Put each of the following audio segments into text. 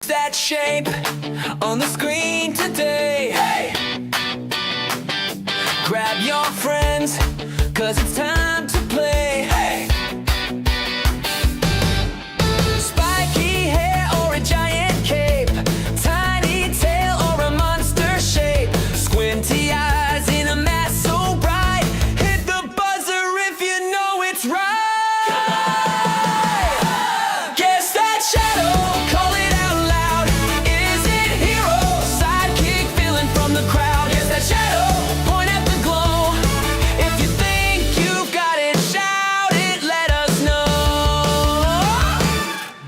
That shape on the screen today. Hey! Grab your friends, cause it's time to play. Hey! Spiky hair or a giant cape, tiny tail or a monster shape, squinty eyes in a mask so bright, hit the buzzer if you know it's right. Guess that shadow, call it out loud. Is it hero, sidekick, villain from the crowd? Guess that shadow, point at the glow. If you think you've got it, shout it, let us know.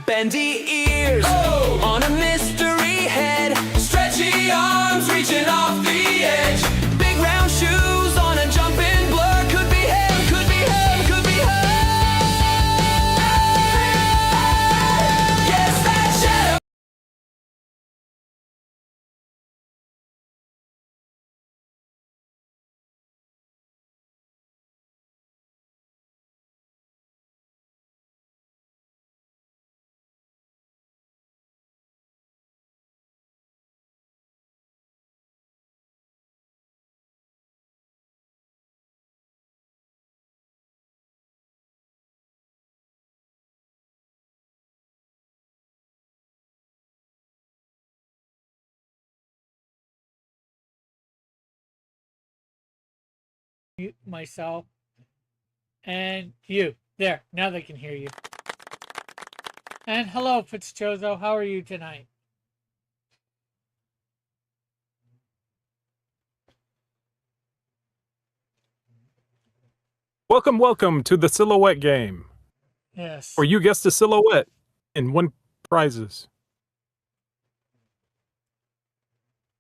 Bendy ears on a mystery head, stretchy arms reaching off the edge, big round shoes on a jumping blur. Could be him, could be him, could be her. Guess that shadow. Mute myself and you. There, now they can hear you. And hello, Fitzchozo. How are you tonight? Welcome to the silhouette game, Yes. where you guess the silhouette and win prizes.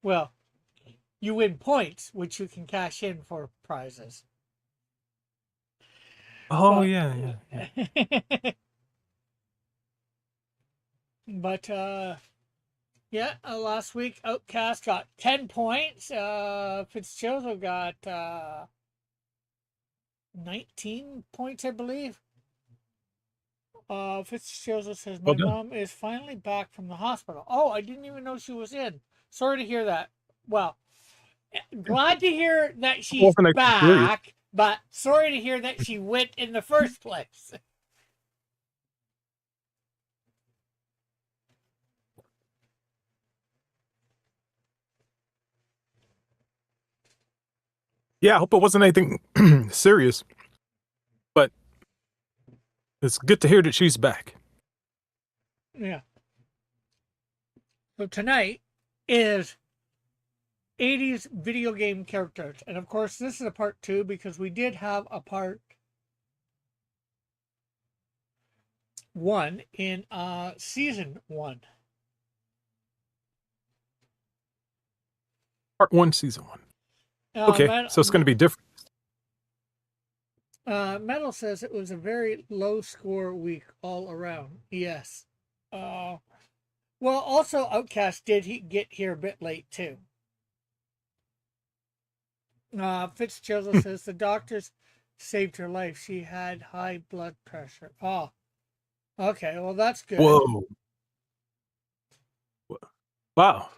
Well, you win points, which you can cash in for prizes. Oh, But- yeah. But last week Outcast got 10 points. Fitzchozo got 19 points, I believe. Fitzchozo says, my Well done. mom is finally back from the hospital. Oh, I didn't even know she was in. Sorry to hear that. Well, glad to hear that she's Wasn't experience. back, but sorry to hear that she went in the first place. Yeah, I hope it wasn't anything serious. But it's good to hear that she's back. Yeah. So tonight is 80s video game characters. And of course, this is a part 2 because we did have a part 1 in season 1. Part 1, season 1. Okay, so it's going to be different. Metal says it was a very low score week all around. Yes. Well, also Outcast did get here a bit late too. Fitzgerald says the doctors saved her life. She had high blood pressure. Oh, okay. Well, that's good. Whoa. Wow.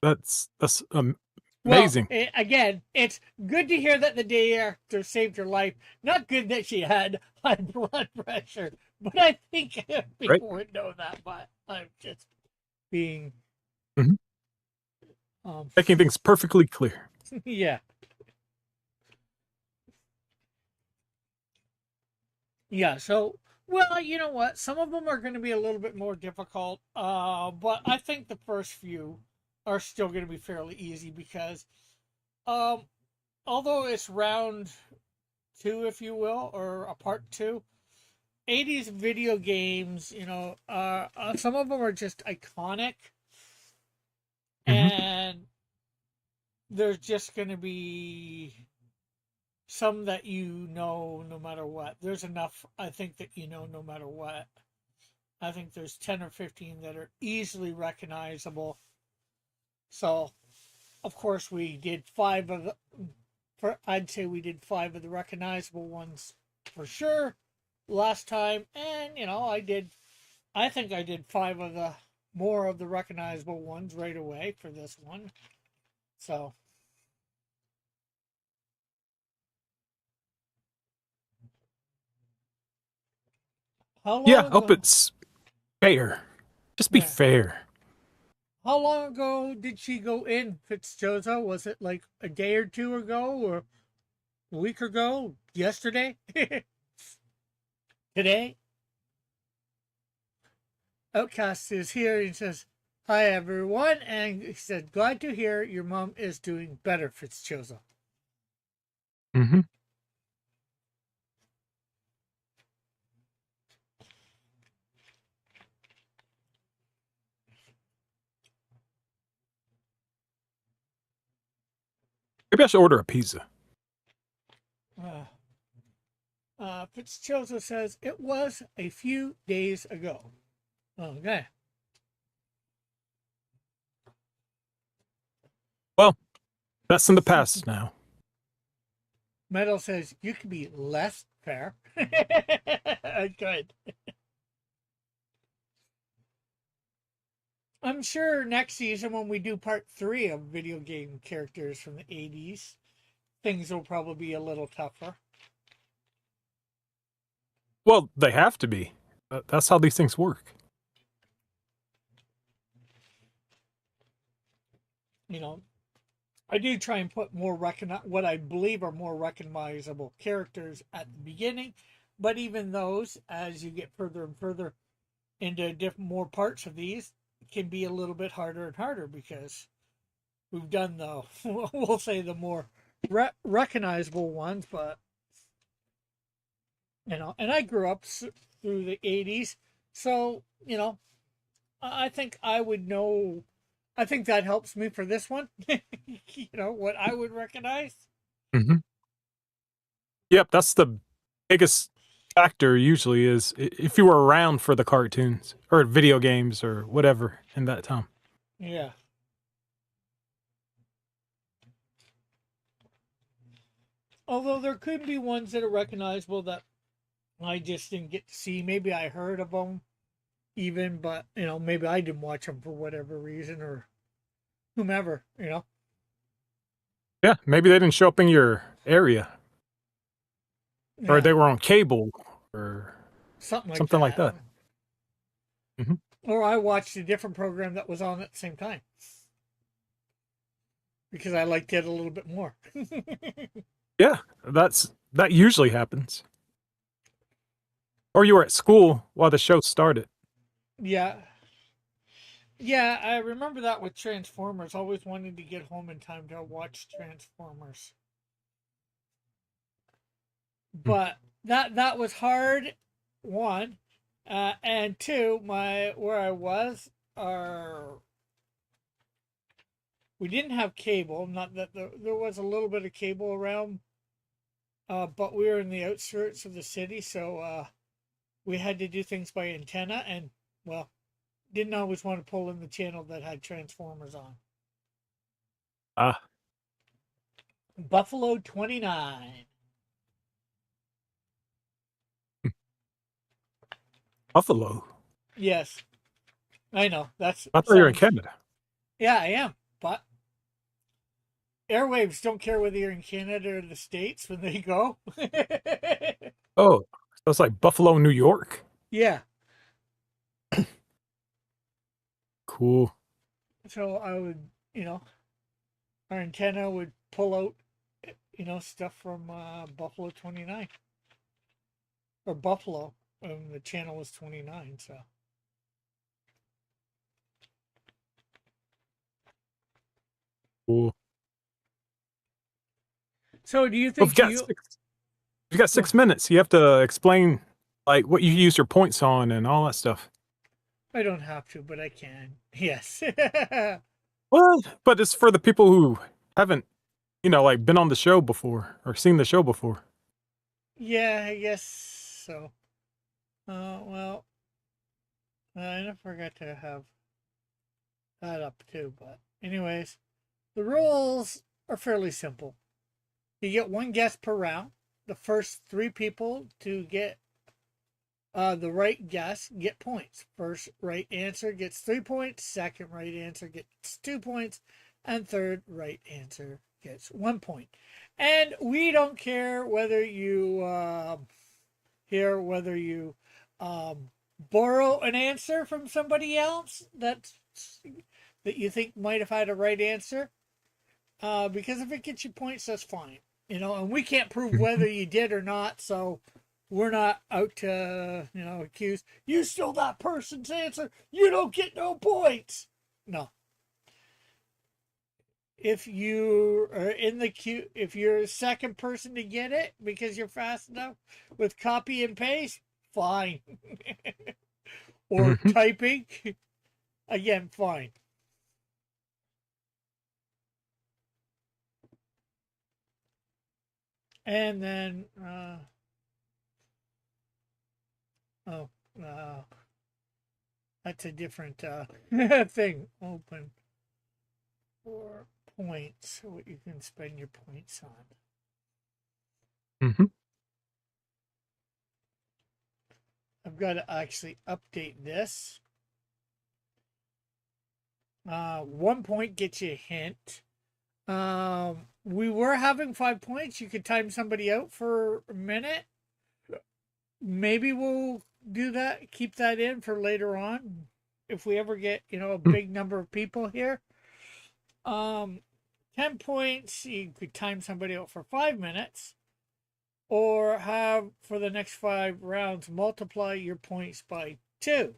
That's amazing. Well, again, it's good to hear that the doctor saved her life. Not good that she had high blood pressure. But I think people would know that. But I'm just being making things perfectly clear. Yeah. Yeah, so, well, you know what? Some of them are going to be a little bit more difficult, but I think the first few are still going to be fairly easy because, although it's round 2, if you will, or a part 2, 80s video games, you know, some of them are just iconic, and there's just going to be some that you know no matter what. There's enough, I think, that you know no matter what. I think there's 10 or 15 that are easily recognizable. So, of course, we did 5 of the, I'd say we did 5 of the recognizable ones for sure last time. And, you know, I think I did 5 of the more of the recognizable ones right away for this one. So, how Yeah, long I hope ago? it's fair. Just be Yeah. fair. How long ago did she go in, Fitzjosa? Was it like a day or two ago, or a week ago? Yesterday? Today? Outcast is here and says, "Hi everyone," and he said, "Glad to hear your mom is doing better, Fitzjosa." Hmm. Maybe I should order a pizza. Uh, Fitzjosa says, "It was a few days ago." Okay. Well, that's in the past now. Metal says, "You can be less fair." Good. I'm sure next season when we do part 3 of video game characters from the 80s, things will probably be a little tougher. Well, they have to be. That's how these things work. You know, I do try and put more what I believe are more recognizable characters at the beginning, but even those, as you get further and further into different more parts of these, can be a little bit harder and harder because we've done the we'll say the more recognizable ones, but and I grew up through the 80s, so I think I would know. I think that helps me for this one. What I would recognize. Hmm. Yep, that's the biggest factor usually is if you were around for the cartoons or video games or whatever in that time. Yeah. Although there could be ones that are recognizable that I just didn't get to see. Maybe I heard of them even, but maybe I didn't watch them for whatever reason or whomever. Yeah, maybe they didn't show up in your area or Yeah, they were on cable or something like something like that. that. Hmm. Or I watched a different program that was on at the same time because I liked it a little bit more. Yeah, that usually happens. Or you were at school while the show started. Yeah. Yeah, I remember that with Transformers. Always wanted to get home in time to watch Transformers. Mm. But that was hard, one. And two, my where I was, our we didn't have cable. Not that there was a little bit of cable around, but we were in the outskirts of the city, so we had to do things by antenna, and well, didn't always want to pull in the channel that had Transformers on. Ah, Buffalo 29. Buffalo. Yes, I know. That's I thought you were in sounds. Canada. Yeah, I am. But airwaves don't care whether you're in Canada or the States when they go. Oh, so it's like Buffalo, New York. Yeah. Cool. So I would, our antenna would pull out, stuff from Buffalo 29 or Buffalo. The channel was 29. So Cool. do you Well, think you? if you got Well, 6 minutes, you have to explain like what you use your points on and all that stuff. I don't have to, but I can. Yes. Well, but it's for the people who haven't, like been on the show before or seen the show before. Yeah, I guess so. Well, I forgot to have that up too. But anyways, the rules are fairly simple. You get one guess per round. The first 3 people to get The right guess get points. First right answer gets 3 points. Second right answer gets 2 points, and third right answer gets 1 point. And we don't care whether you whether you borrow an answer from somebody else that you think might have had a right answer. Because if it gets you points, that's fine. And we can't prove whether you did or not, so we're not out to, accuse you stole that person's answer. You don't get no points. No. If you are in the queue, if you're the second person to get it because you're fast enough with copy and paste, fine. Or typing, again, fine. And then, that's a different thing. Open for points, what you can spend your points on. Mm-hmm. I've got to actually update this. 1 point gets you a hint. We were having 5 points. You could time somebody out for a minute. Maybe we'll do that, keep that in for later on if we ever get, a big number of people here. 10 points, you could time somebody out for 5 minutes, or have for the next 5 rounds multiply your points by 2.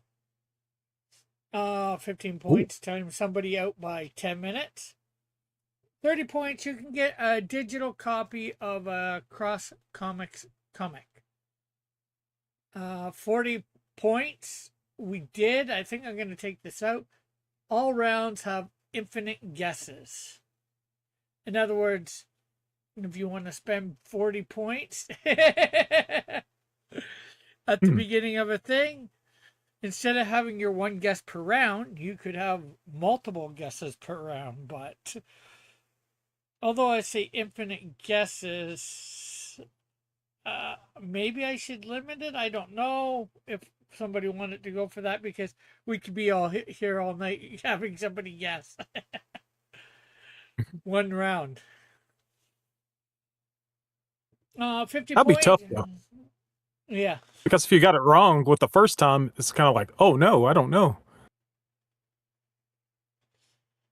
15 points, time somebody out by 10 minutes. 30 points, you can get a digital copy of a Cross Comics comic. 40 points, I think I'm going to take this out. All rounds have infinite guesses. In other words, if you want to spend 40 points at the beginning of a thing, instead of having your one guess per round, you could have multiple guesses per round. But although I say infinite guesses, maybe I should limit it. I don't know if somebody wanted to go for that, because we could be all here all night having somebody guess. One round. 50 That'd be points. tough though, Yeah. because if you got it wrong with the first time, it's kind of like, oh no, I don't know.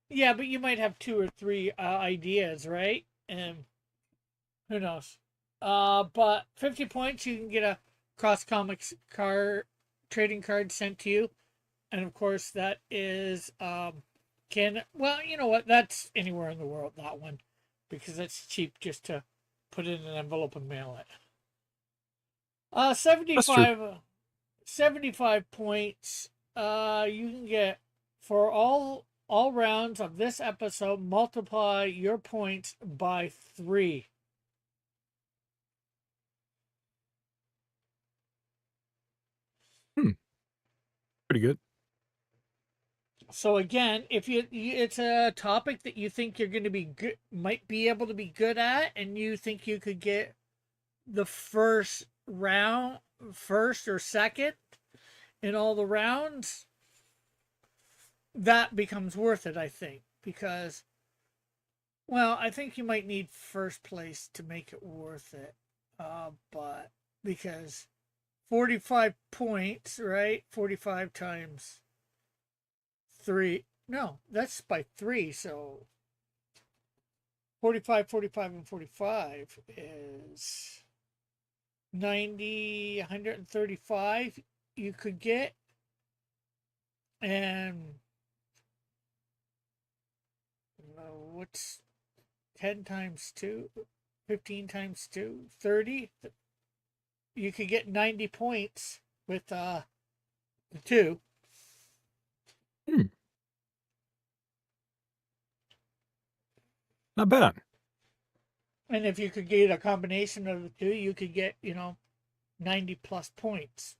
Yeah, but you might have 2 or 3 ideas, right? And who knows? But 50 points, you can get a Cross Comics trading card sent to you, and of course that is well, you know what? That's anywhere in the world, that one, because that's cheap just to put in an envelope and mail it. 75 points. You can get for all rounds of this episode. Multiply your points by 3. Pretty good. So again, if it's a topic that you think you're going to be good, might be able to be good at, and you think you could get the first or second in all the rounds, that becomes worth it, I think, because, well, I think you might need first place to make it worth it, but because 45 points, right? 45 times 3. No, that's by 3. So 45, 45, and 45 is 90, 135 you could get. And what's 10 times 2? 15 times 2? 30? You could get 90 points with the 2. Not bad. And if you could get a combination of the 2, you could get, 90 plus points,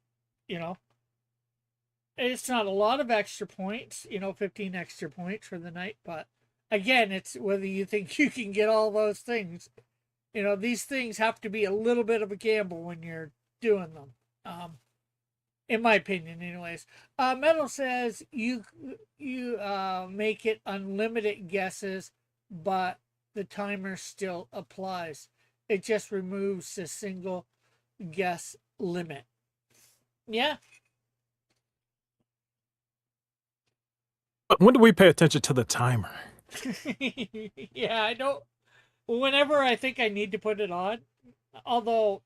It's not a lot of extra points, 15 extra points for the night, but again, it's whether you think you can get all those things. These things have to be a little bit of a gamble when you're doing them. in my opinion, anyways. Metal says you make it unlimited guesses, but the timer still applies. It just removes the single guess limit. Yeah. But when do we pay attention to the timer? Yeah, I don't. Whenever I think I need to put it on, although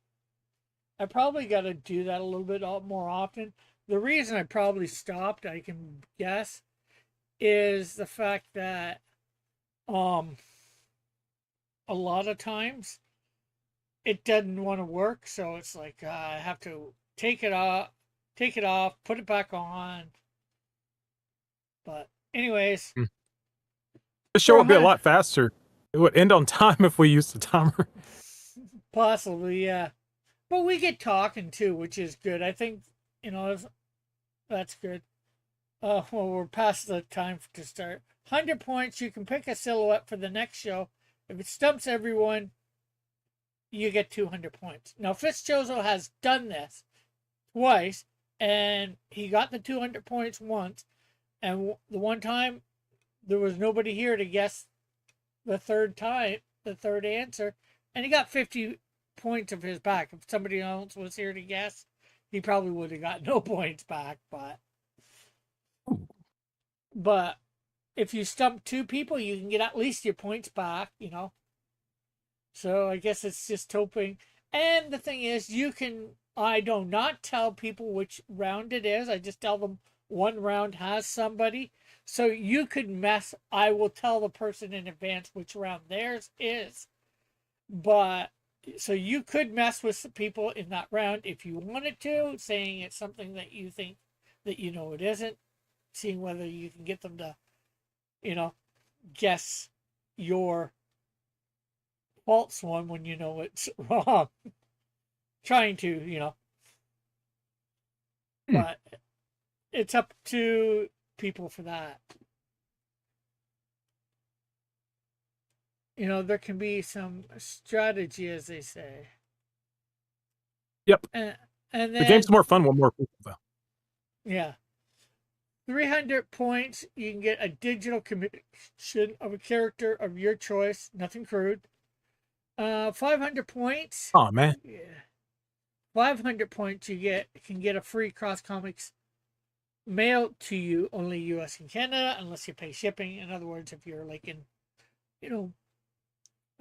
I probably got to do that a little bit more often. The reason I probably stopped, I can guess, is the fact that um a lot of times it doesn't want to work, so it's like I have to take it off, put it back on. But anyways, Hmm. The show for would be a lot faster. It would end on time if we used the timer. possibly, yeah. But we get talking too, which is good. I think that's good. Well, we're past the time to start. 100 points. You can pick a silhouette for the next show. If it stumps everyone, you get 200 points. Now, Fitzchozo has done this twice, and he got the 200 points once. And the one time, there was nobody here to guess the third answer, and he got 50 points of his back. If somebody else was here to guess, he probably would have got no points back. But if you stump two people, you can get at least your points back. So I guess it's just hoping. And the thing is, I do not tell people which round it is. I just tell them one round has somebody. So you could mess. I will tell the person in advance which round theirs is. But so you could mess with some people in that round if you wanted to, saying it's something that you think that it isn't, seeing whether you can get them to, guess your false one when you know it's wrong. Trying to. But it's up to people for that. There can be some strategy, as they say. Yep. And then The game's more fun when more people, though. Yeah. 300 points, you can get a digital commission of a character of your choice. Nothing crude. 500 points. Oh, man. Yeah. 500 points, you can get a free Cross Comics mailed to you, only US and Canada, unless you pay shipping. In other words, if you're like in,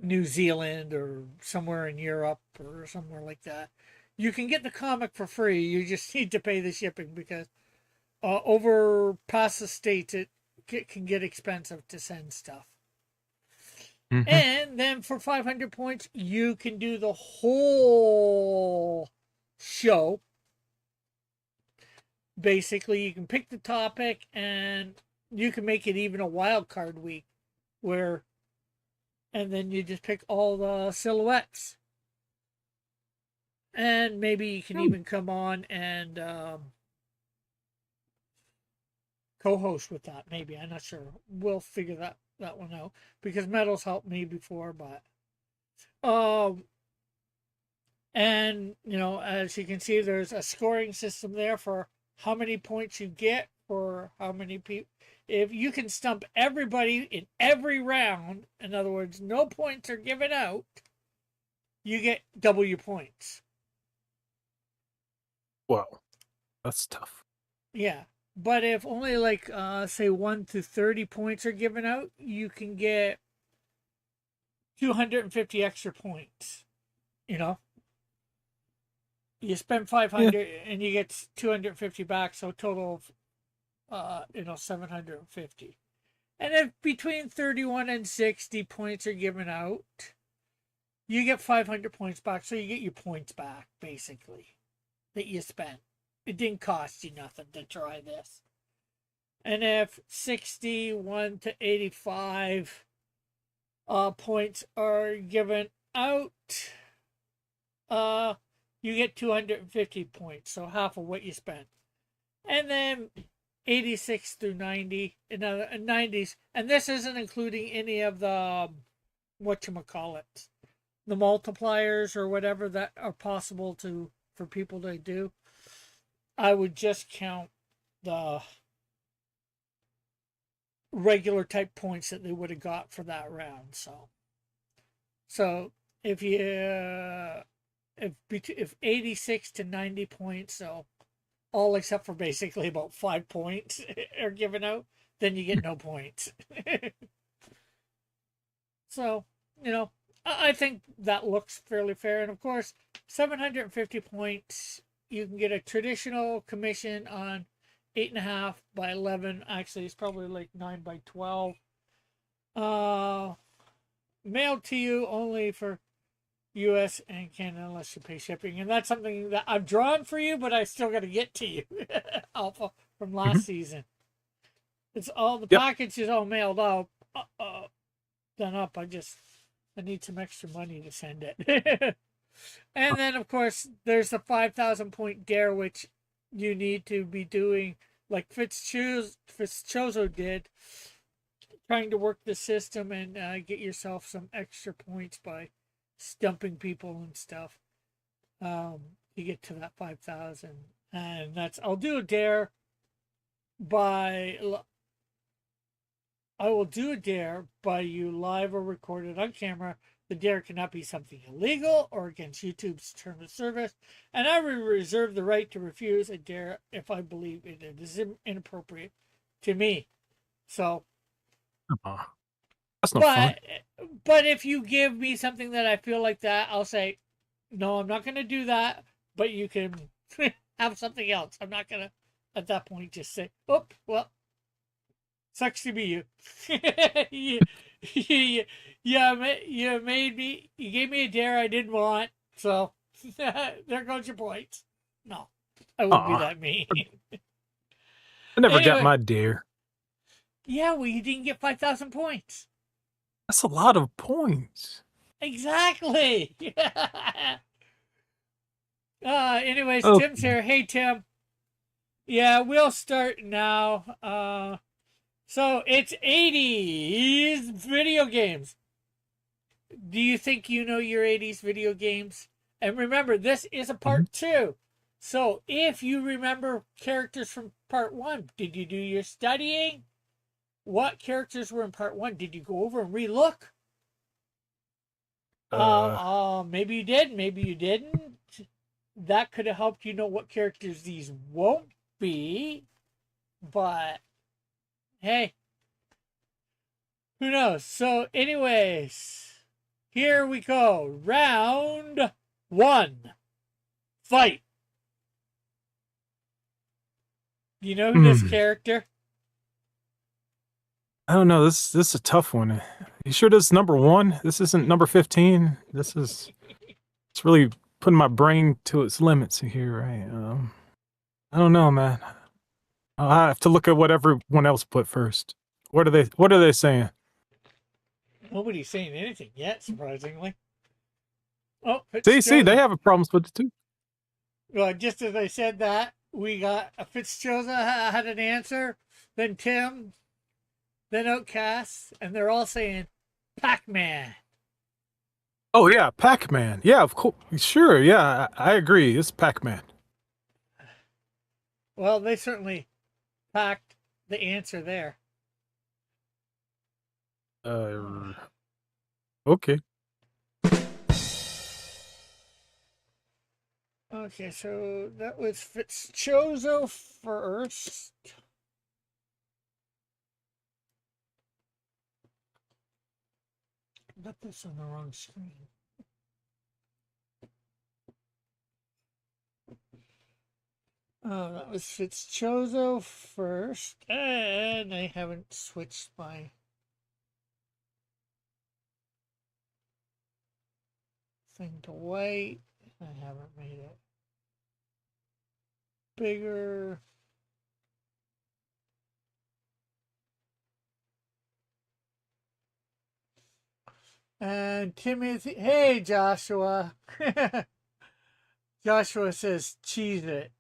New Zealand or somewhere in Europe or somewhere like that, you can get the comic for free. You just need to pay the shipping because over past the states, it can get expensive to send stuff. Mm-hmm. And then for 500 points, you can do the whole show. Basically, you can pick the topic and you can make it even a wild card week and then you just pick all the silhouettes. And maybe you can even come on and co-host with that. Maybe, I'm not sure. We'll figure that one out because Metal's helped me before, but and as you can see, there's a scoring system there for how many points you get for how many people. If you can stump everybody in every round, in other words, no points are given out, you get double your points. Whoa, that's tough. Yeah. But if only say 1 to 30 points are given out, you can get 250 extra points. You spend 500 and you get 250 back, so total of 750. And if between 31 and 60 points are given out, you get 500 points back, so you get your points back basically that you spent. It didn't cost you nothing to try this. And if 61 to 85 points are given out, you get 250 points, so half of what you spent. And then 86 through 90, in 90s, and this isn't including any of the, whatchamacallit, the multipliers or whatever that are possible for people to do. I would just count the regular type points that they would have got for that round. So if you if 86 to 90 points, so all except for basically about 5 points are given out, then you get no points. So, I think that looks fairly fair. And of course, 750 points, you can get a traditional commission on 8.5 by 11. Actually, it's probably like 9 by 12. Mailed to you only for US and Canada unless you pay shipping. And that's something that I've drawn for you, but I still got to get to you. Alpha from last season. It's all the package is all mailed out, done up. I need some extra money to send it. And then of course there's the 5,000 point dare, which you need to be doing like Fitzchozo did, trying to work the system and get yourself some extra points by stumping people and stuff. You get to that 5,000, and I'll do a dare I will do a dare by you live or recorded on camera. The dare cannot be something illegal or against YouTube's term of service, and I will reserve the right to refuse a dare if I believe it is inappropriate to me. So, that's no fun. But if you give me something that I feel like that, I'll say, no, I'm not going to do that, but you can have something else. I'm not going to, at that point, just say, oh, well, sucks to be you. you made me, you gave me a dare I didn't want, so there goes your points. No, I wouldn't be that mean. I never got my dare. Yeah, well, you didn't get 5,000 points. That's a lot of points. Exactly. Anyways, okay. Tim's here. Hey, Tim. Yeah, we'll start now. So it's 80's video games. Do you think you know your 80's video games? And remember, this is a part 2. So if you remember characters from part 1, did you do your studying? What characters were in part 1? Did you go over and relook? Maybe you did, maybe you didn't. That could have helped you know what characters these won't be. But hey, who knows? So anyways, here we go. Round 1. Fight. You know who this character? I don't know. This is a tough one. You sure this is number 1? This isn't number 15? It's really putting my brain to its limits here, right? I don't know, man. I'll have to look at what everyone else put first. What are they saying? Nobody's saying anything yet, surprisingly. Oh, see, they have a problem with it too. Well, just as I said that, we got a Fitzchoza had an answer, then Tim, then Outcast, and they're all saying Pac-Man. Oh yeah, Pac-Man. Yeah, of course. Sure, yeah, I agree. It's Pac-Man. Well, they certainly packed the answer there. Okay. Okay, so that was Fitzchozo first. I got this on the wrong screen. That was Fitzchozo first, and I haven't switched my thing to white. I haven't made it bigger. And Timothy, hey Joshua. Joshua says, cheese it.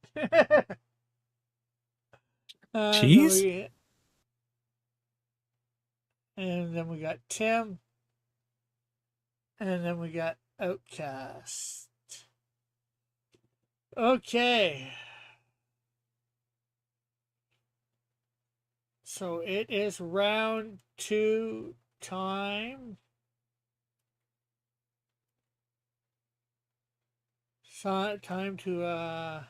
Cheese? And then we got Tim. And then we got Outcast. Okay. So it is round 2 time. So time to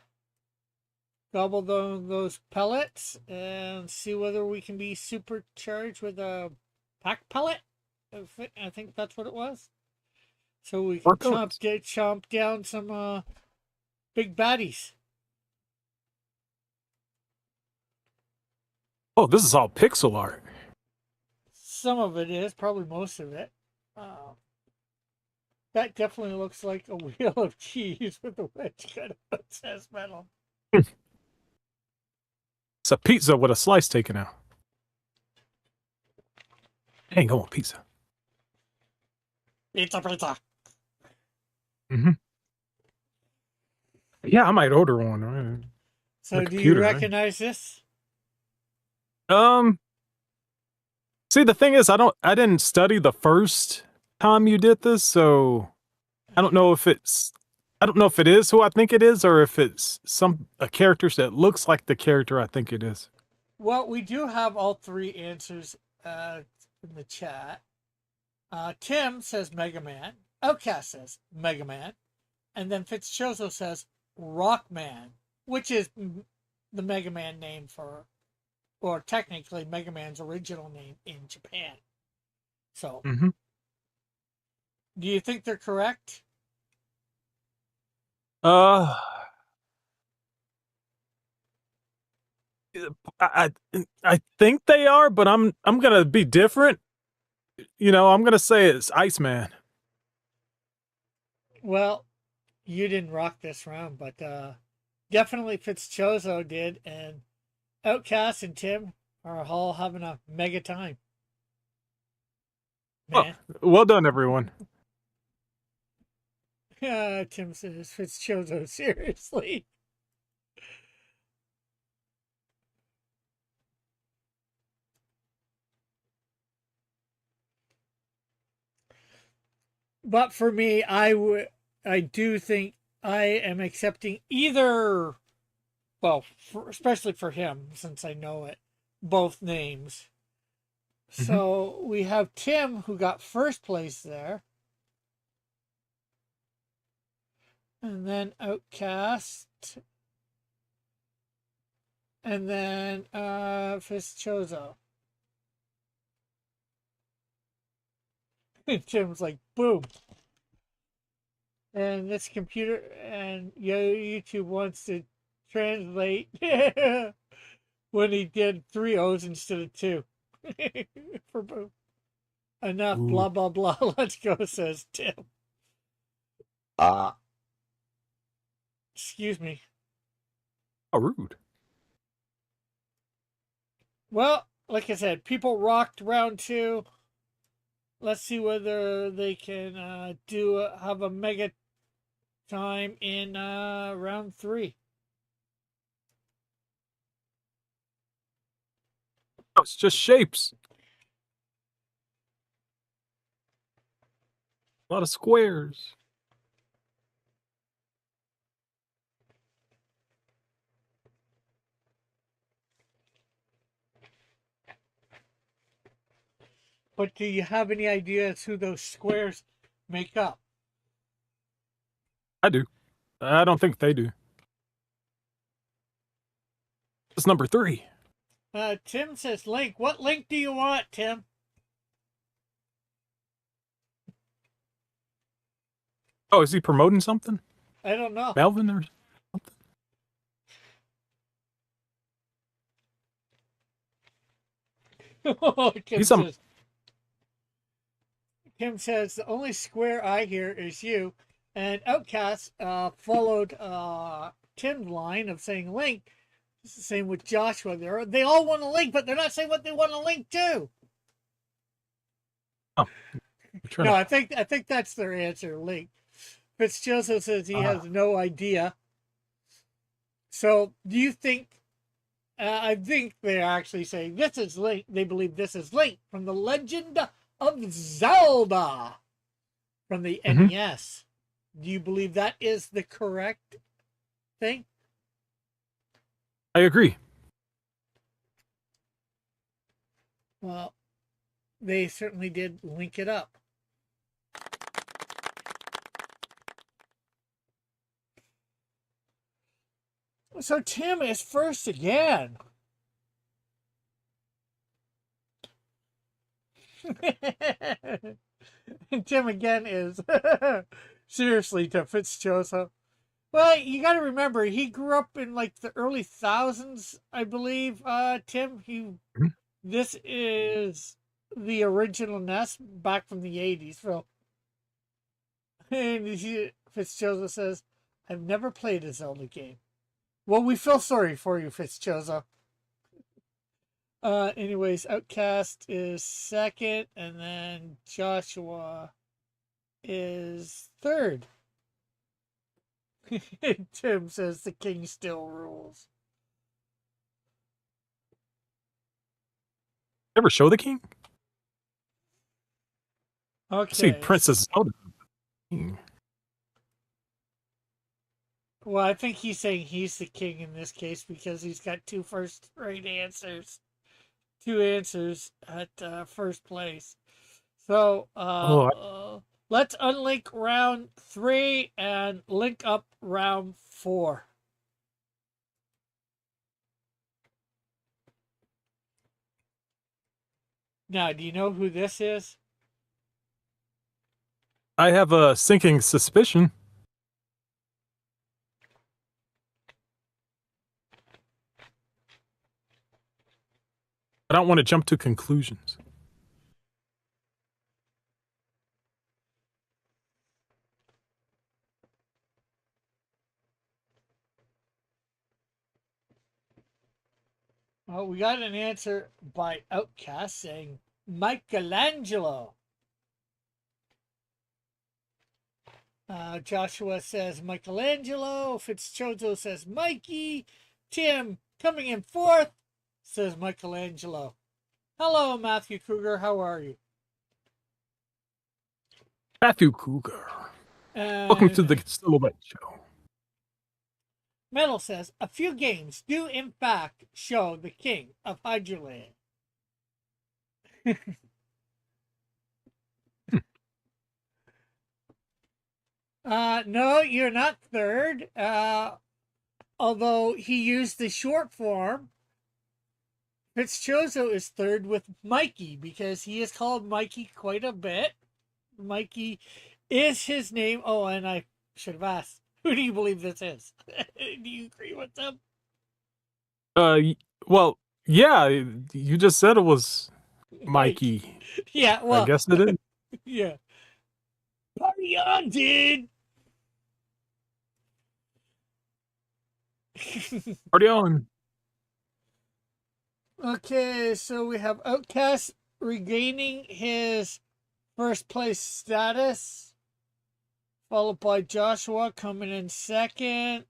gobble those pellets and see whether we can be supercharged with a pack pellet. I think that's what it was. So we can More pellets. chomp down some big baddies. Oh, this is all pixel art. Some of it is, probably most of it. Uh, that definitely looks like a wheel of cheese with a wedge cut out, says metal. It's a pizza with a slice taken out. Hang on, pizza. Pizza, pizza. Mm-hmm. Yeah, I might order one. Right? So, do you recognize this? See, the thing is, I didn't study the first time you did this, so I don't know if it is who I think it is, or if it's a character that looks like the character I think it is. Well, we do have all 3 answers in the chat. Tim says Mega Man. Outcast says Mega Man. And then Fitzchozo says Rockman, which is the Mega Man name or technically Mega Man's original name in Japan. So, Mm-hmm. do you think they're correct? Uh, I I think they are, but I'm gonna be different. I'm gonna say it's Iceman. Well, you didn't rock this round, but definitely Fitzchozo did, and Outcast and Tim are all having a mega time. Man. Well done, everyone. Tim says Fitzchozo, seriously. But for me, I do think I am accepting either, well, especially for him, since I know it, both names. Mm-hmm. So we have Tim, who got first place there. And then Outcast. And then Fitzchozo. And Tim's like, boom. And this computer and YouTube wants to translate when he did 3 O's instead of 2. For boom. Enough, Ooh. blah, blah, blah. Let's go, says Tim. Excuse me. How rude. Well, like I said, people rocked round 2. Let's see whether they can have a mega time in round 3. Oh, it's just shapes. A lot of squares. But do you have any idea as who those squares make up? I do. I don't think they do. It's number 3. Tim says Link. What Link do you want, Tim? Oh, is he promoting something? I don't know. Melvin or something? Tim says the only square I hear is you. And Outcast followed Tim's line of saying Link. It's the same with Joshua. They all want a link, but they're not saying what they want a link to. Oh, no, I think that's their answer. Link. Fitzjoseph says he has no idea. So, do you think? I think they're actually saying this is Link. They believe this is Link from the Legend of Zelda from the NES. Do you believe that is the correct thing? I agree. Well, they certainly did link it up. So Tim is first again. Tim again is seriously to Fitzjoseph. Well, you got to remember he grew up in like the early thousands, I believe. Tim, this is the original NES back from the 80s. So, and Fitzjoseph says, "I've never played a Zelda game." Well, we feel sorry for you, Fitzjoseph. Anyways, Outcast is second, and then Joshua is third. Tim says the king still rules. Ever show the king? Okay. See Princess Zelda. King. Well, I think he's saying he's the king in this case because he's got two first right answers. Two answers at first place. So let's unlink round 3 and link up round 4. Now, do you know who this is? I have a sinking suspicion. I don't want to jump to conclusions. Well, we got an answer by Outcast saying Michelangelo. Joshua says Michelangelo. Fitzchozo says Mikey. Tim, coming in fourth, says Michelangelo. Hello, Matthew Kruger. How are you? Matthew Cougar. Welcome to the Silhouette Show. Metal says a few games do in fact show the king of Hydroland. No, you're not third. Although he used the short form, Fitzchozo is third with Mikey because he is called Mikey quite a bit. Mikey is his name. Oh, and I should have asked, who do you believe this is? Do you agree with them? Well, yeah, you just said it was Mikey. Yeah, well, I guess it is. Yeah. Party on, dude! Party on. Okay, so we have Outcast regaining his first place status, followed by Joshua coming in second,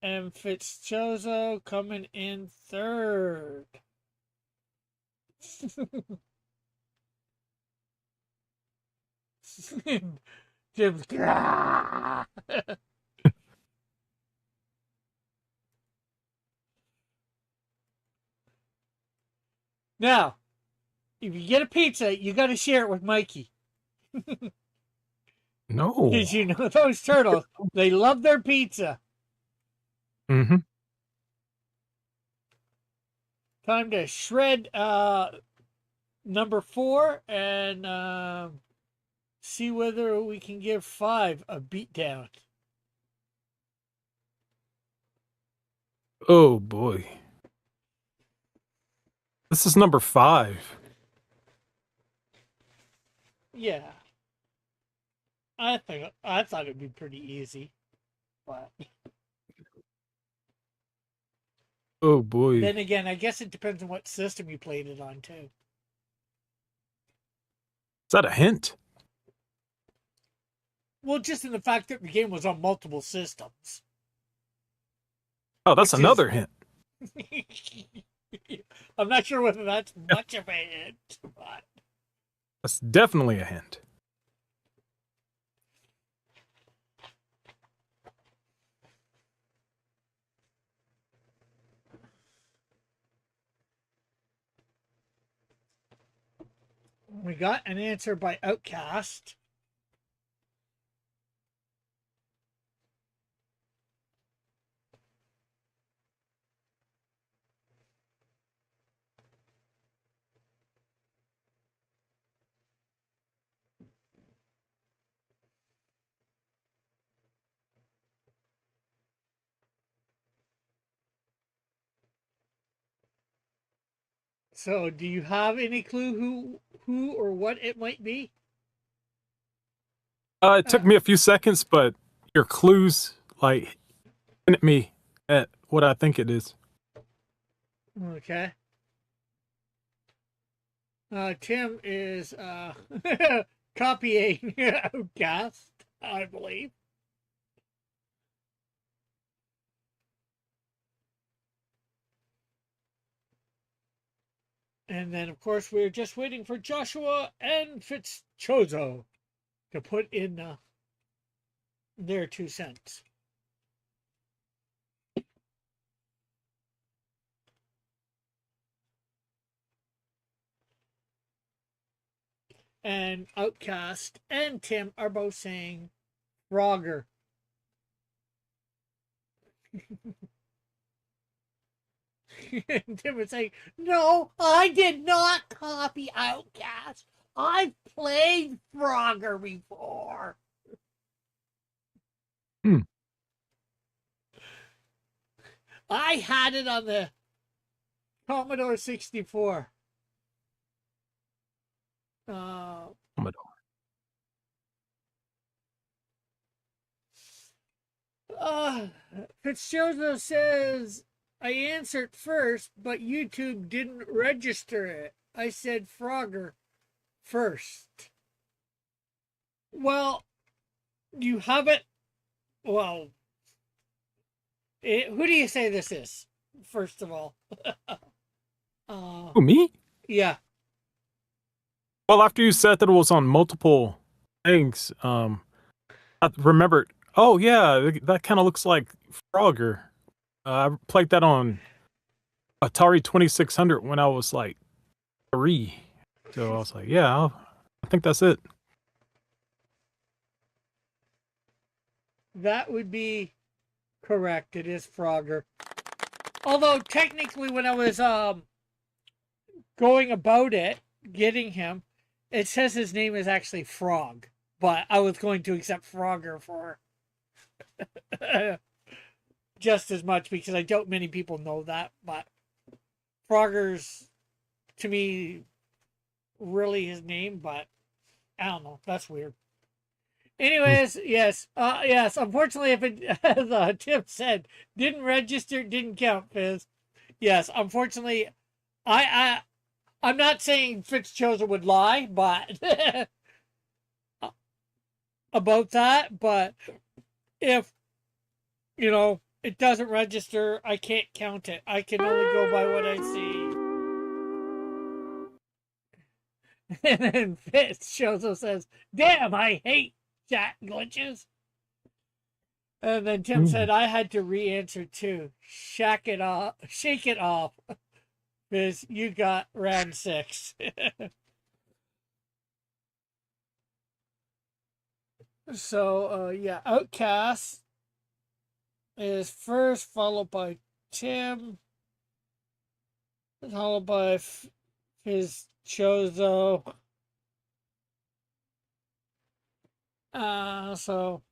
and Fitzchozo coming in third. Jim's Now, if you get a pizza, you got to share it with Mikey. No. Because you know those turtles, they love their pizza. Mm-hmm. Time to shred number 4 and see whether we can give 5 a beatdown. Oh boy. This is number 5. Yeah. I thought it'd be pretty easy. But Oh boy. then again, I guess it depends on what system you played it on too. Is that a hint? Well, just in the fact that the game was on multiple systems. Oh, that's Which another hint. I'm not sure whether that's much of a hint, but That's definitely a hint. we got an answer by Outcast. So, do you have any clue who or what it might be? It took me a few seconds, but your clues like hint me at what I think it is. Okay. Tim is copying Outcast, I believe. And then, of course, we're just waiting for Joshua and Fitzchozo to put in their 2 cents. And Outcast and Tim are both saying Frogger. And Tim would say, "No, I did not copy Outcast. I've played Frogger before." Hmm. I had it on the Commodore 64. Commodore. Uh, Fitzgerald says, "I answered first, but YouTube didn't register it. I said Frogger first." Well, you haven't. Well, who do you say this is? First of all, Who, me? yeah. Well, after you said that it was on multiple things, I remembered. Oh yeah, that kind of looks like Frogger. I played that on Atari 2600 when I was like 3. So I was like, yeah, I think that's it. That would be correct. It is Frogger. Although technically, when I was going about it, getting him, it says his name is actually Frog, but I was going to accept Frogger for just as much because I doubt many people know that. But Frogger's to me really his name, but I don't know. That's weird. Anyways, yes, yes. Unfortunately, if it, as Tim said, didn't register, didn't count, Fizz. Yes, unfortunately, I, I'm not saying Fitzchosen would lie, but about that. But if it doesn't register, I can't count it. I can only go by what I see. And then Fitzchosen says, "Damn, I hate chat glitches." And then Tim said, "I had to re-answer too. Shake it off, because you got round 6." So yeah, Outcast is first, followed by Tim, followed by his Chozo. So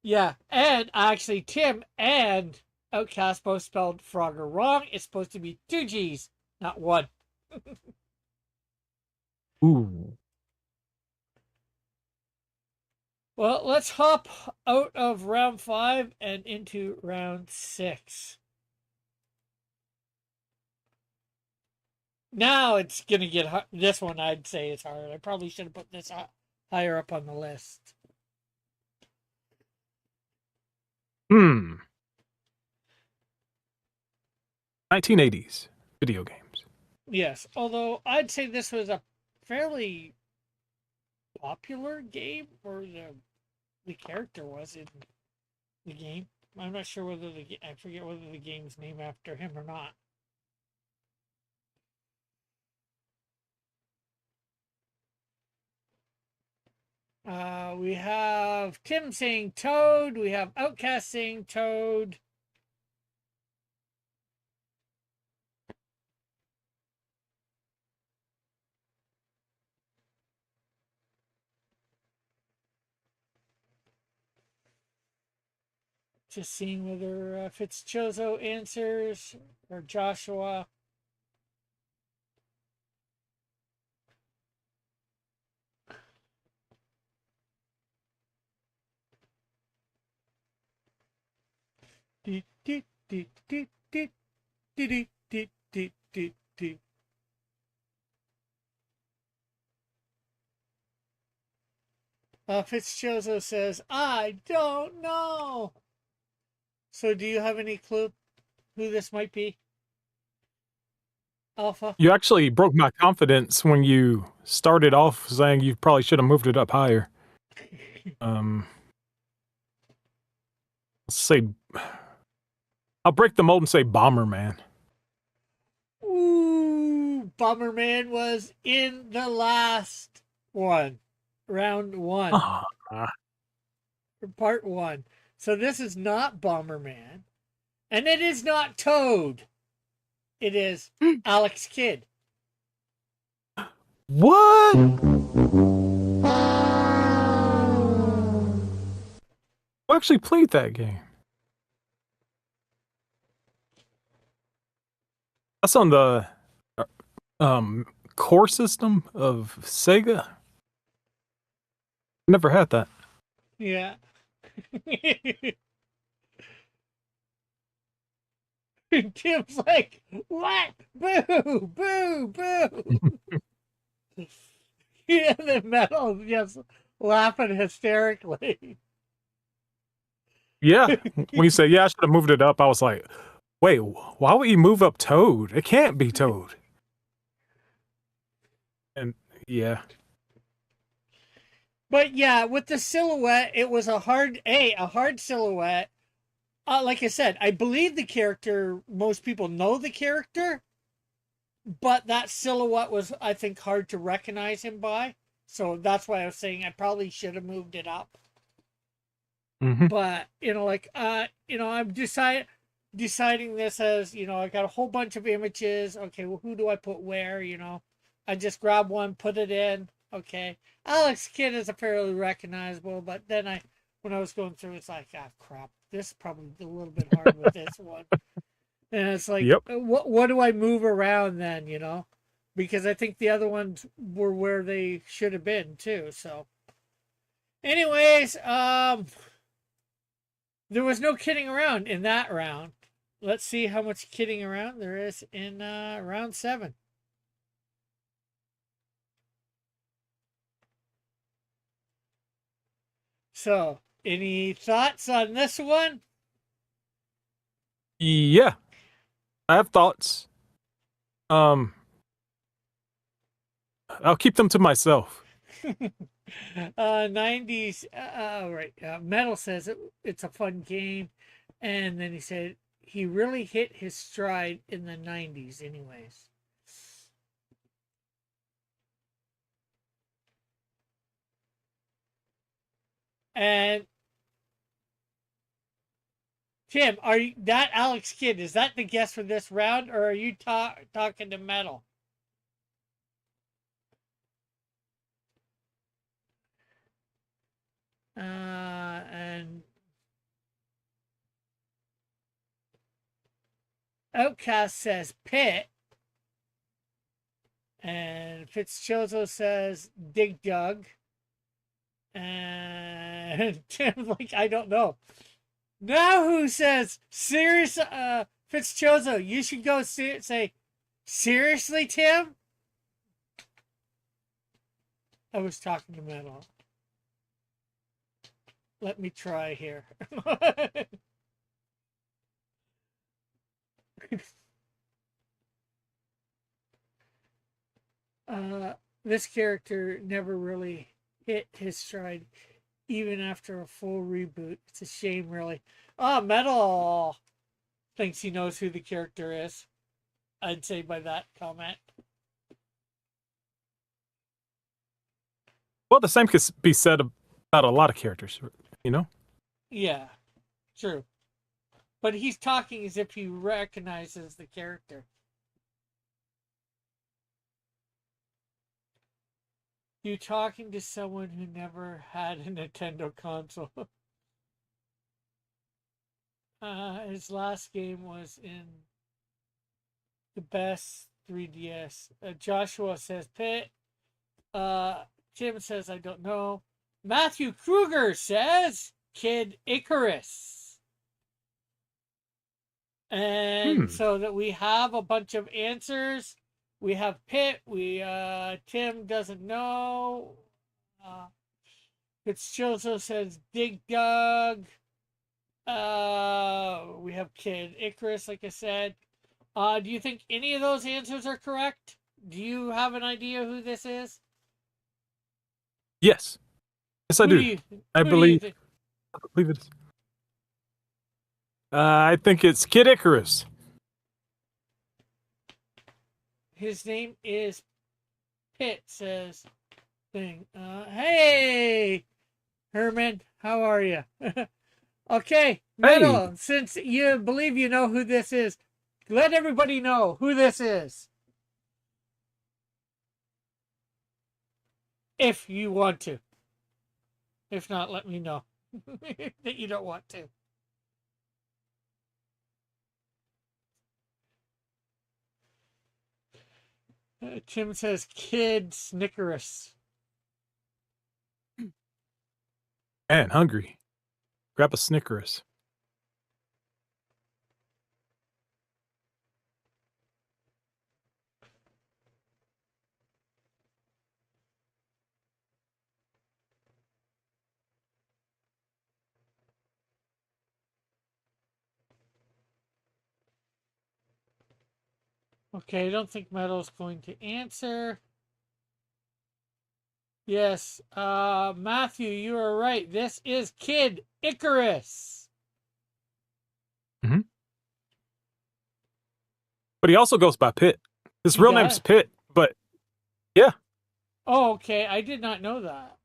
yeah, and actually Tim and Outcast both spelled Frogger wrong. It's supposed to be 2 G's, not 1. Ooh. Well, let's hop out of round 5 and into round 6. Now it's going to get hard. This one I'd say is hard. I probably should have put this higher up on the list. 1980s video games. Yes, although I'd say this was a fairly popular game, or the character was in the game. I'm not sure whether I forget whether the game's named after him or not. We have Tim saying Toad. We have Outcast saying Toad. Just seeing whether Fitzchozo answers or Joshua. Fitzchozo says, I don't know. So do you have any clue who this might be? Alpha? You actually broke my confidence when you started off saying you probably should have moved it up higher. Let's say I'll break the mold and say Bomberman. Ooh, Bomberman was in the last one, round one, part one. So this is not Bomberman, and it is not Toad. It is Alex Kidd. What? I actually played that game. That's on the core system of Sega. Never had that. Yeah. Tim's like, what? Boo, boo, boo. Yeah, the metal just laughing hysterically. Yeah. When you say, yeah, I should have moved it up, I was like, wait, why would you move up Toad? It can't be Toad. And yeah. But yeah, with the silhouette, it was a hard silhouette. Like I said, I believe the character, most people know the character, but that silhouette was, I think, hard to recognize him by. So that's why I was saying I probably should have moved it up. Mm-hmm. But, I'm deciding this as, I got a whole bunch of images. Okay, well, who do I put where, I just grab one, put it in. Okay. Alex Kidd is a fairly recognizable, but then when I was going through, it's like, crap, this is probably a little bit hard with this one. And it's like, Yep. what do I move around then, Because I think the other ones were where they should have been too. So anyways, there was no kidding around in that round. Let's see how much kidding around there is in round 7. So, any thoughts on this one? Yeah. I have thoughts. I'll keep them to myself. 90s. Right. Metal says it's a fun game. And then he said he really hit his stride in the 90s, anyways. And Tim, are you that Alex Kidd? Is that the guess for this round, or are you talking to Metal? And Outcast says Pit, and Fitzchozo says Dig Dug, and Tim's like, I don't know. Now who says serious? Fitzchozo, you should go say seriously, Tim. I was talking to Metal. Let me try here. This character never really hit his stride, even after a full reboot. It's a shame, really. Metal thinks he knows who the character is. I'd say by that comment. Well, the same could be said about a lot of characters, you know? Yeah, true. But he's talking as if he recognizes the character. You talking to someone who never had a Nintendo console. His last game was in the best 3DS. Joshua says Pit. Tim says I don't know. Matthew Kruger says Kid Icarus. And so that we have a bunch of answers. We have Pitt. Tim doesn't know. Fitzchoso says Dig Dug. We have Kid Icarus, like I said. Do you think any of those answers are correct? Do you have an idea who this is? Yes. Yes, I do. I believe it is. I think it's Kid Icarus. His name is Pitt, says thing. Hey, Herman, how are you? Okay, Metal, since you believe you know who this is, let everybody know who this is. If you want to. If not, let me know that you don't want to. Tim says Kid Snickerus. Man, hungry. Grab a Snickers. Okay, I don't think Metal's going to answer. Yes, Matthew, you are right. This is Kid Icarus. Mm-hmm. But he also goes by Pitt. His real name's Pitt, but yeah. Oh, okay. I did not know that.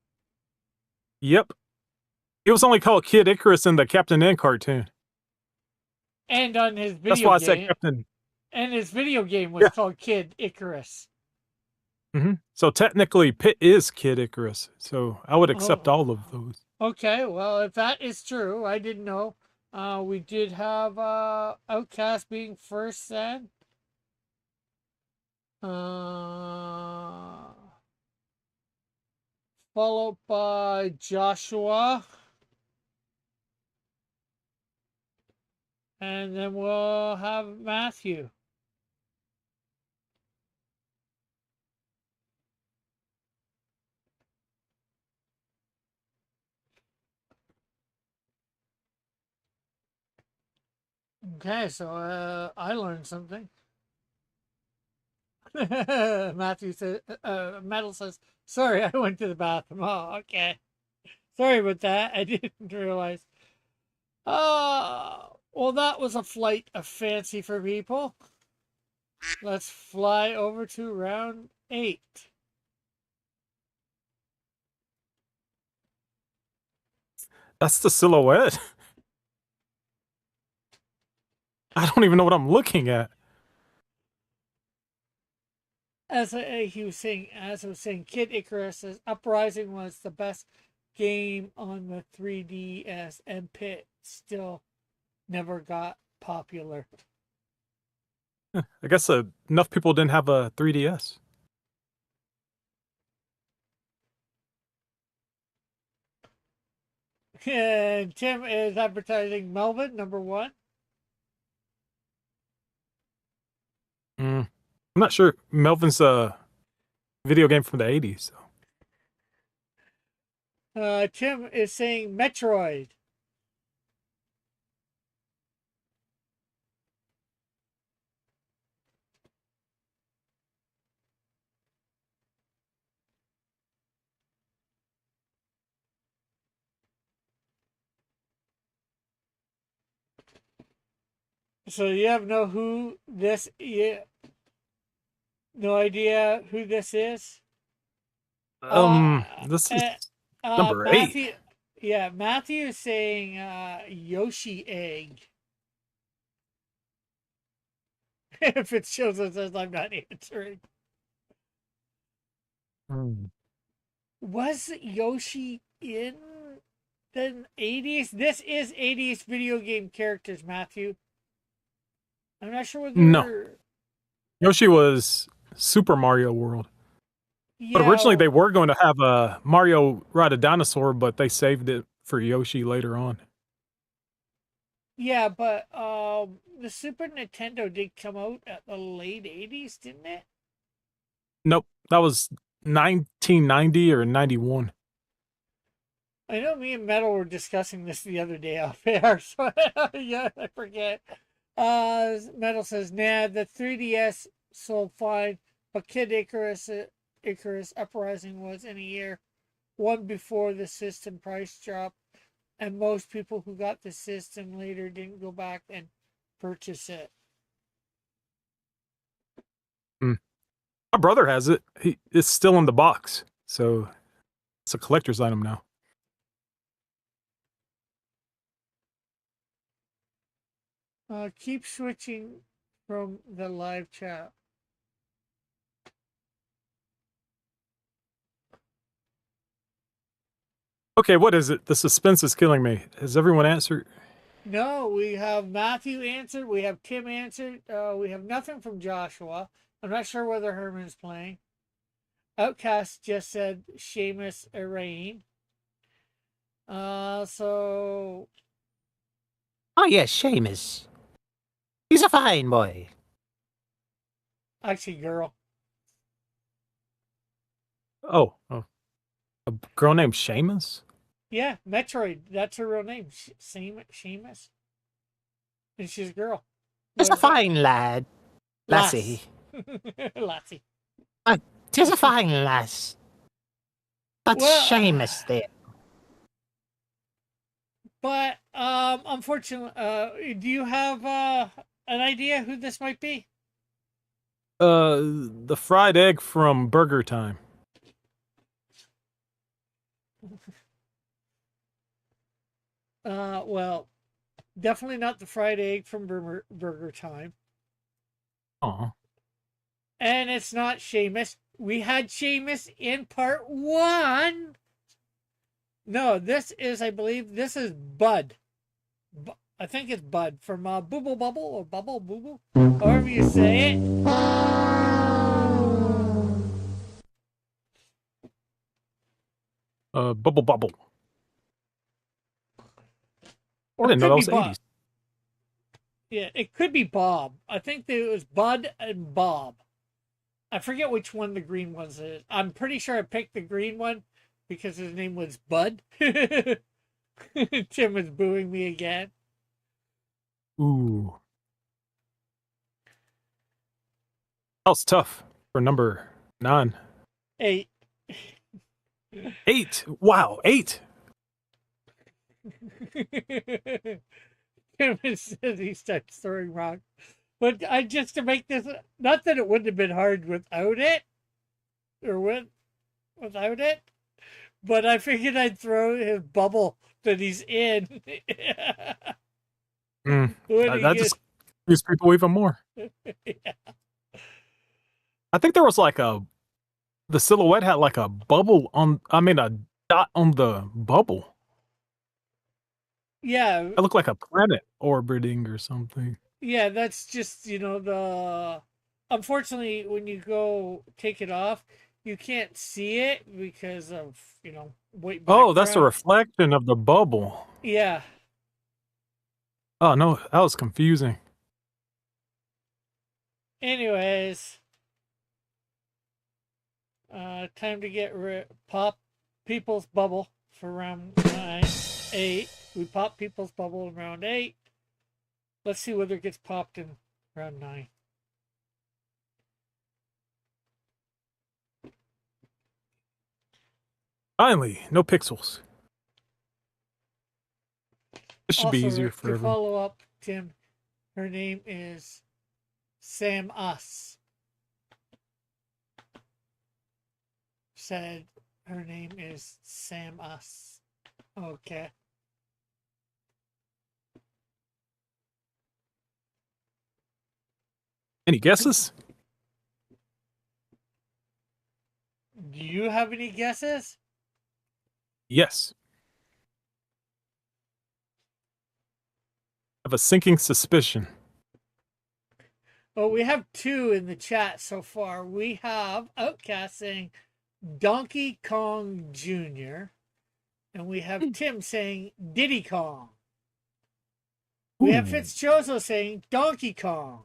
Yep. He was only called Kid Icarus in the Captain N cartoon. And on his video game. That's why I said Captain. And his video game was called Kid Icarus. Mm-hmm. So technically, Pitt is Kid Icarus. So I would accept all of those. Okay, well, if that is true, I didn't know. We did have Outcast being first then. Followed by Joshua. And then we'll have Matthew. Okay, so I learned something. Matthew says, Metal says, sorry, I went to the bathroom. Oh, okay. Sorry about that. I didn't realize. Well, that was a flight of fancy for people. Let's fly over to round 8. That's the silhouette. I don't even know what I'm looking at. As I was saying, Kid Icarus' Uprising was the best game on the 3DS, and Pit still never got popular. I guess enough people didn't have a 3DS. And Tim is advertising Melvin, number 1. I'm not sure. Melvin's a video game from the 80s. So. Tim is saying Metroid. So you have no idea who this is? This is Number 8. Matthew. Yeah, Matthew is saying Yoshi egg. If it shows us as I'm not answering. Mm. Was Yoshi in the 80's? This is 80's video game characters, Matthew. I'm not sure No, whether. Yoshi was Super Mario World. But Yeah, originally they were going to have a Mario Ride a Dinosaur, but they saved it for Yoshi later on. yeah, but the Super Nintendo did come out at the late 80's, didn't it? Nope, that was 1990 or 91. I know me and Metal were discussing this the other day off air, so yeah, I forget. Metal says, nah, the 3DS sold fine, but Kid Icarus Uprising was in a year, one before the system price drop, and most people who got the system later didn't go back and purchase it. My brother has it. It's still in the box, so it's a collector's item now. Keep switching from the live chat. Okay, what is it? The suspense is killing me. Has everyone answered? No, we have Matthew answered. We have Tim answered. We have nothing from Joshua. I'm not sure whether Herman's playing. Outcast just said Seamus Arain. So Oh, yes, Seamus. He's a fine boy. actually, girl. Oh, a girl named Seamus? Yeah, Metroid. That's her real name. Seamus. And she's a girl. He's a But- fine lad. Lassie. Lassie. Tis a fine lass. That's Well, Seamus there. But unfortunately, do you have an idea who this might be? The fried egg from Burger Time. Well, definitely not the fried egg from Burger Time. Aw. And it's not Seamus. We had Seamus in part 1. No, this is, I believe, this is Bud. I think it's Bud from Booble Bubble or Bubble Booble, however you say it. Bubble Bubble. Or I didn't know that was Bob. 80s. Yeah, it could be Bob. I think that it was Bud and Bob. I forget which one the green one is. I'm pretty sure I picked the green one because his name was Bud. Tim was booing me again. Ooh. That was tough for number 9. 8. 8. Wow, 8. Tim says he starts throwing rocks. But I just to make this, not that it wouldn't have been hard without it, or without it, but I figured I'd throw his bubble that he's in. That just confused people even more. Yeah. I think there was like the silhouette had like a bubble a dot on the bubble. Yeah, It looked like a planet orbiting or something. yeah, that's just, unfortunately, when you go take it off, you can't see it because of, white Oh, that's a background. reflection of the bubble. Yeah. Oh no, that was confusing. Anyways, time to get pop people's bubble for round 8. We pop people's bubble in round 8. Let's see whether it gets popped in round 9. Finally, no pixels. This should be Also, easier for to everyone. follow up, Tim, her name is Sam Us. Said Her name is Samus. Okay. Any guesses? Do you have any guesses? Yes. I have a sinking suspicion. Well, we have two in the chat so far. We have Outcast saying Donkey Kong Jr. And we have Tim saying Diddy Kong. We have Ooh. Fitzchozo saying Donkey Kong.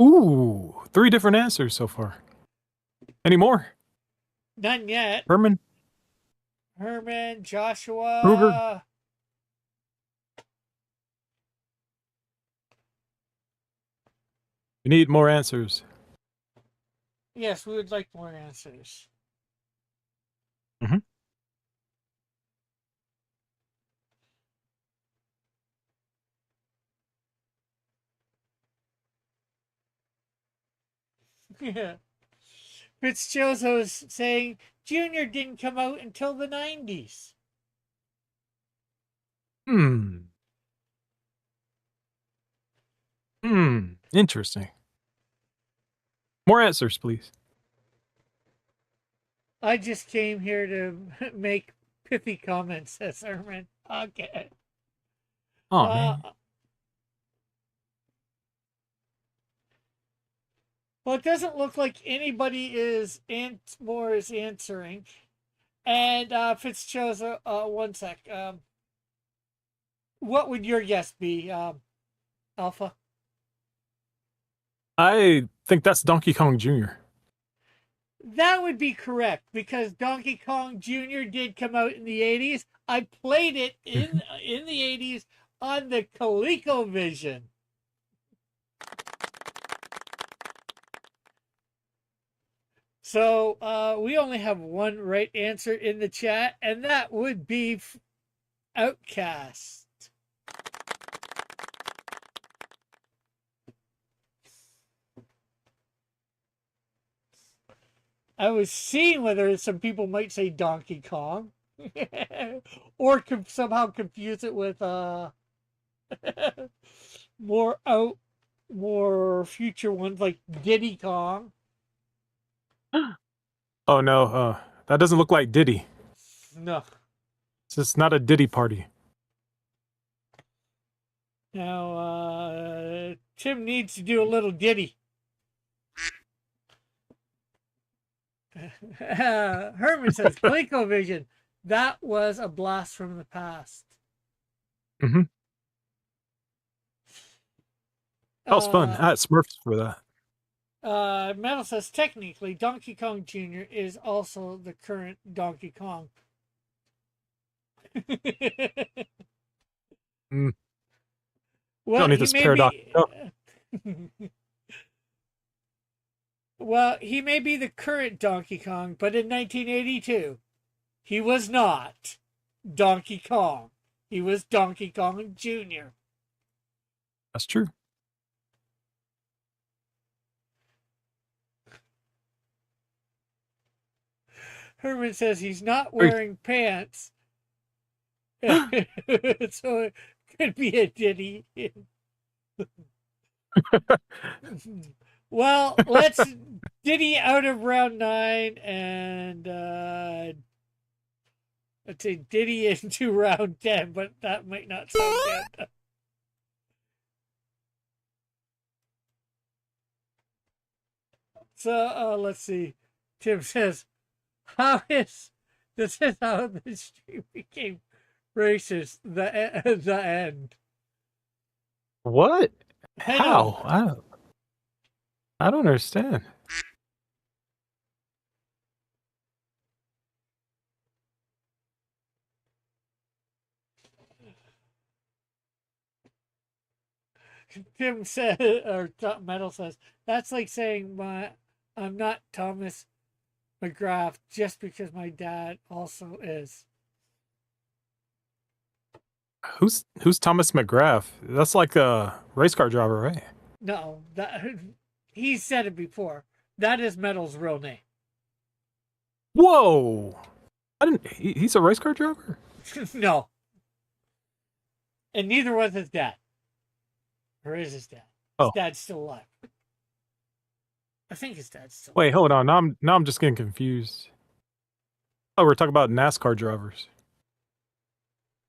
Ooh, 3 different answers so far. Any more? None yet. Herman? Joshua. Kruger? We need more answers. Yes, we would like more answers. Mhm. Yeah. Fitzchozo's saying Junior didn't come out until the 90s. Interesting. More answers, please. I just came here to make pithy comments, says Herman. Okay. Oh, man. Well, it doesn't look like anybody is answering. And Fitzchozo, one sec. What would your guess be, Alpha? I think that's Donkey Kong Jr. That would be correct because Donkey Kong Jr. did come out in the 80s. I played it in the 80s on the ColecoVision. So we only have one right answer in the chat, and that would be Outcast. I was seeing whether some people might say Donkey Kong or somehow confuse it with more future ones like Diddy Kong. Oh, no. That doesn't look like Diddy. No. It's just not a Diddy party. Now, Tim needs to do a little Diddy. Herman says, ColecoVision. That was a blast from the past. Mm-hmm. That was fun. I had Smurfs for that. Metal says, technically, Donkey Kong Jr. is also the current Donkey Kong. Well, Don't need this paradox. Well, he may be the current Donkey Kong, but in 1982, he was not Donkey Kong. He was Donkey Kong Jr. That's true. Herman says he's not wearing pants. So it could be a Diddy. Well, let's Diddy out of round 9 and let's say Diddy into round 10, but that might not sound good. So let's see. Tim says, this is how the stream became racist. The end. What? I know. How? I don't understand. Tim said, or Metal says, that's like saying I'm not Thomas McGrath just because my dad also is. Who's Thomas McGrath? That's like a race car driver, right? No, he said it before. That is Metal's real name. Whoa! I didn't. He's a race car driver. No. And neither was his dad. Or is his dad? His Oh, dad's still alive. I think his dad's still wait, hold on. Now I'm just getting confused. Oh, we're talking about NASCAR drivers.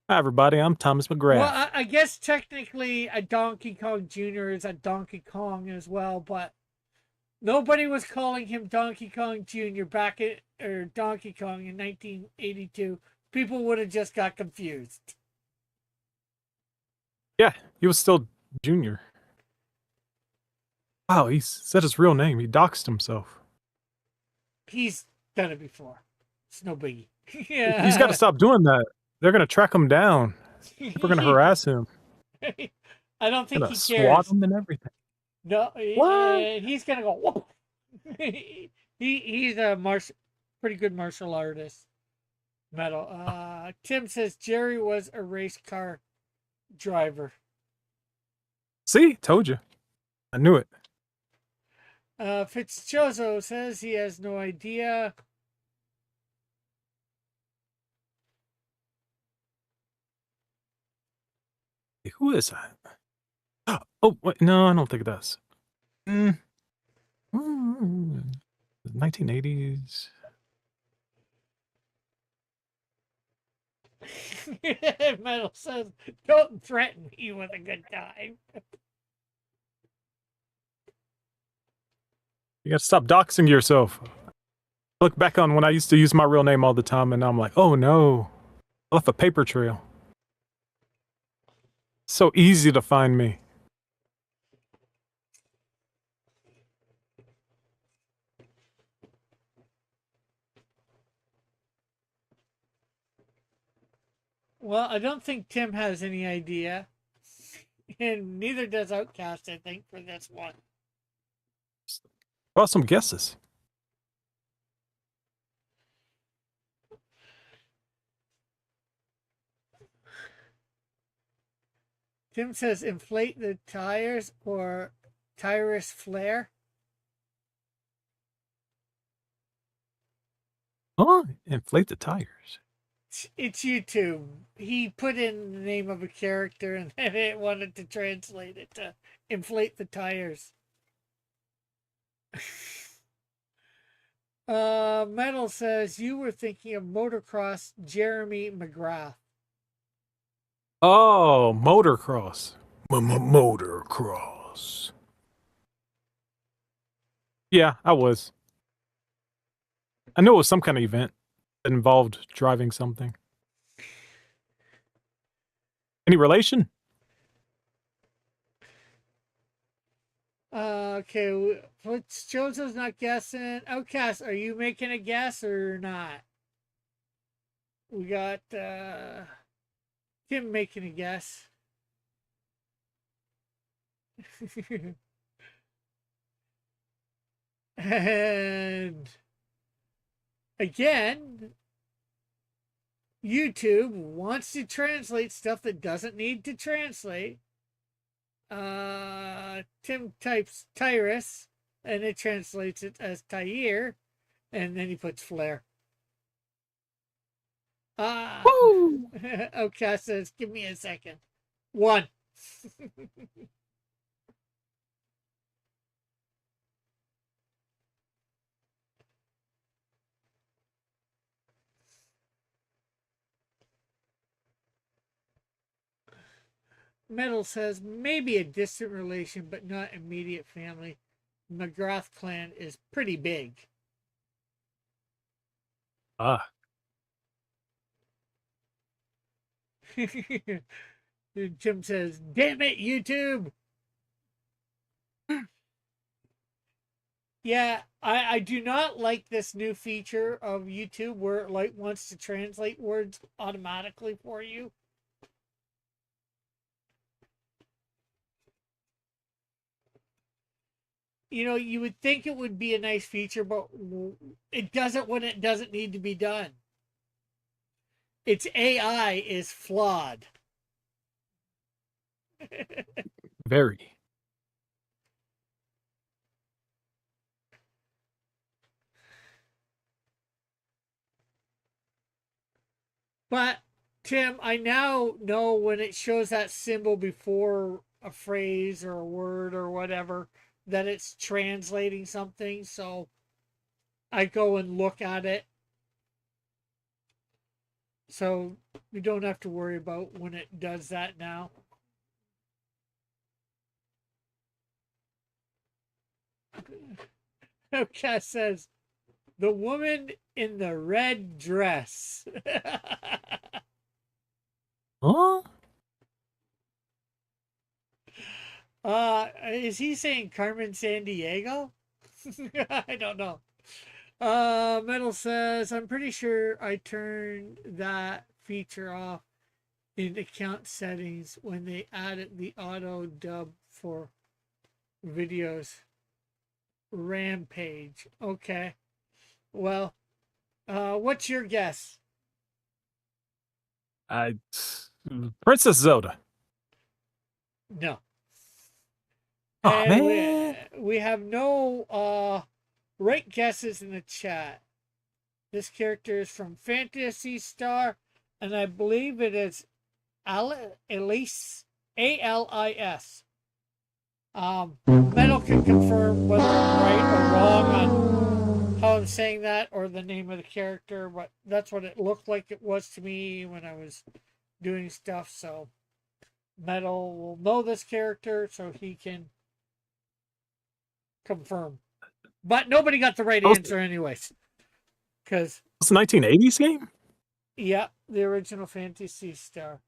Hi, everybody. I'm Thomas McGrath. Well, I guess technically a Donkey Kong Jr. is a Donkey Kong as well, but nobody was calling him Donkey Kong Jr. back at or Donkey Kong in 1982. People would have just got confused. Yeah, he was still junior. Wow, he said his real name. He doxed himself. He's done it before. It's no biggie. Yeah. He's got to stop doing that. They're gonna track him down. We're gonna harass him. I don't think Gonna he swat cares. him and everything. No, What? he's gonna go. Whoop. He's a pretty good martial artist. Metal. Tim says Jerry was a race car driver. See, told you. I knew it. Fitzchozo says he has no idea. Who is that? Oh, wait, no, I don't think it does. 1980s. Metal says, "Don't threaten me with a good time." You got to stop doxing yourself. I look back on when I used to use my real name all the time, and now I'm like, oh no, I left a paper trail. So easy to find me. Well, I don't think Tim has any idea, and neither does Outcast. I think for this one. Well, some guesses. Tim says inflate the tires or tyrus flare. Oh, inflate the tires. It's YouTube. He put in the name of a character and then it wanted to translate it to inflate the tires. Metal says you were thinking of motocross Jeremy McGrath. Oh, motocross. Motocross. Yeah, I was. I knew it was some kind of event that involved driving something. Any relation? Okay, Joseph's not guessing. Outcast, are you making a guess or not? We got Tim making a guess. And again, YouTube wants to translate stuff that doesn't need to translate. Tim types Tyrus and it translates it as Tyre, and then he puts flare. Woo! Okay, says, give me a second. One. Metal says maybe a distant relation, but not immediate family. McGrath clan is pretty big. Ah, Tim says, damn it, YouTube. Yeah, I do not like this new feature of YouTube where it like wants to translate words automatically for you. You know, you would think it would be a nice feature, but it doesn't when it doesn't need to be done. Its AI is flawed. very. But Tim, I now know when it shows that symbol before a phrase or a word or whatever that it's translating something. So I go and look at it. So we don't have to worry about when it does that now. Okay, says the woman in the red dress. Huh? Is he saying Carmen San Diego? I don't know. Metal says, I'm pretty sure I turned that feature off in account settings when they added the auto dub for videos. Rampage. Okay. Well, what's your guess? I Princess Zelda. No. Oh And man. we have no right guesses in the chat. This character is from Fantasy Star, and I believe it is Alice, Alis. Metal can confirm whether I'm right or wrong on how I'm saying that or the name of the character, but that's what it looked like it was to me when I was doing stuff. So Metal will know this character, so he can confirm. But nobody got the right answer, anyways. Because It's a 1980s game? yeah, the original Fantasy Star.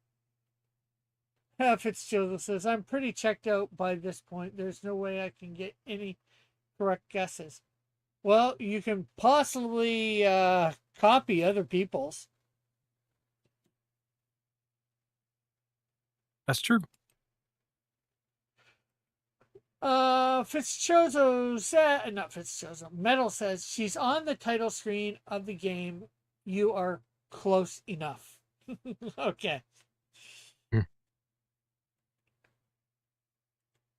Fitzgerald says, I'm pretty checked out by this point. There's no way I can get any correct guesses. Well, you can possibly copy other people's. That's true. Fitzchozo said, not Fitzchozo, Metal says, she's on the title screen of the game. You are close enough. Okay.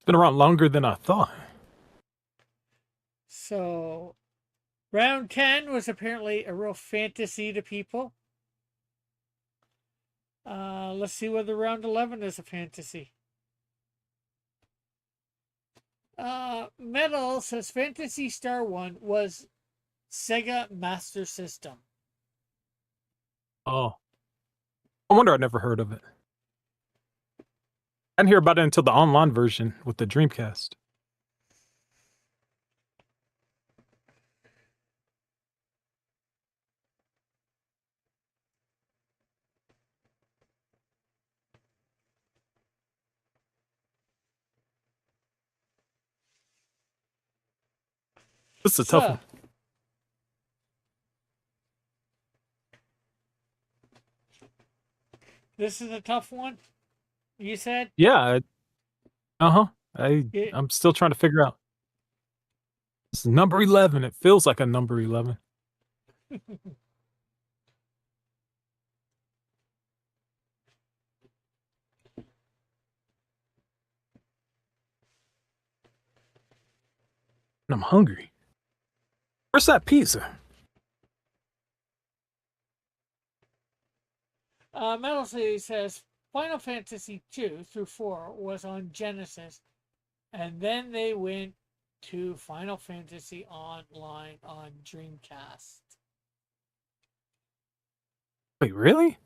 Been around longer than I thought. So, round 10 was apparently a real fantasy to people. Let's see whether round 11 is a fantasy. Metal says Fantasy Star 1 was Sega Master System. Oh. I wonder I never heard of it. I didn't hear about it until the online version with the Dreamcast. This is a tough one. This is a tough one, you said? Yeah. I'm Yeah. still trying to figure out. This is number 11. It feels like a number 11. And I'm hungry. Where's that pizza? Metal City says Final Fantasy 2 through 4 was on Genesis, and then they went to Final Fantasy Online on Dreamcast. Wait, really?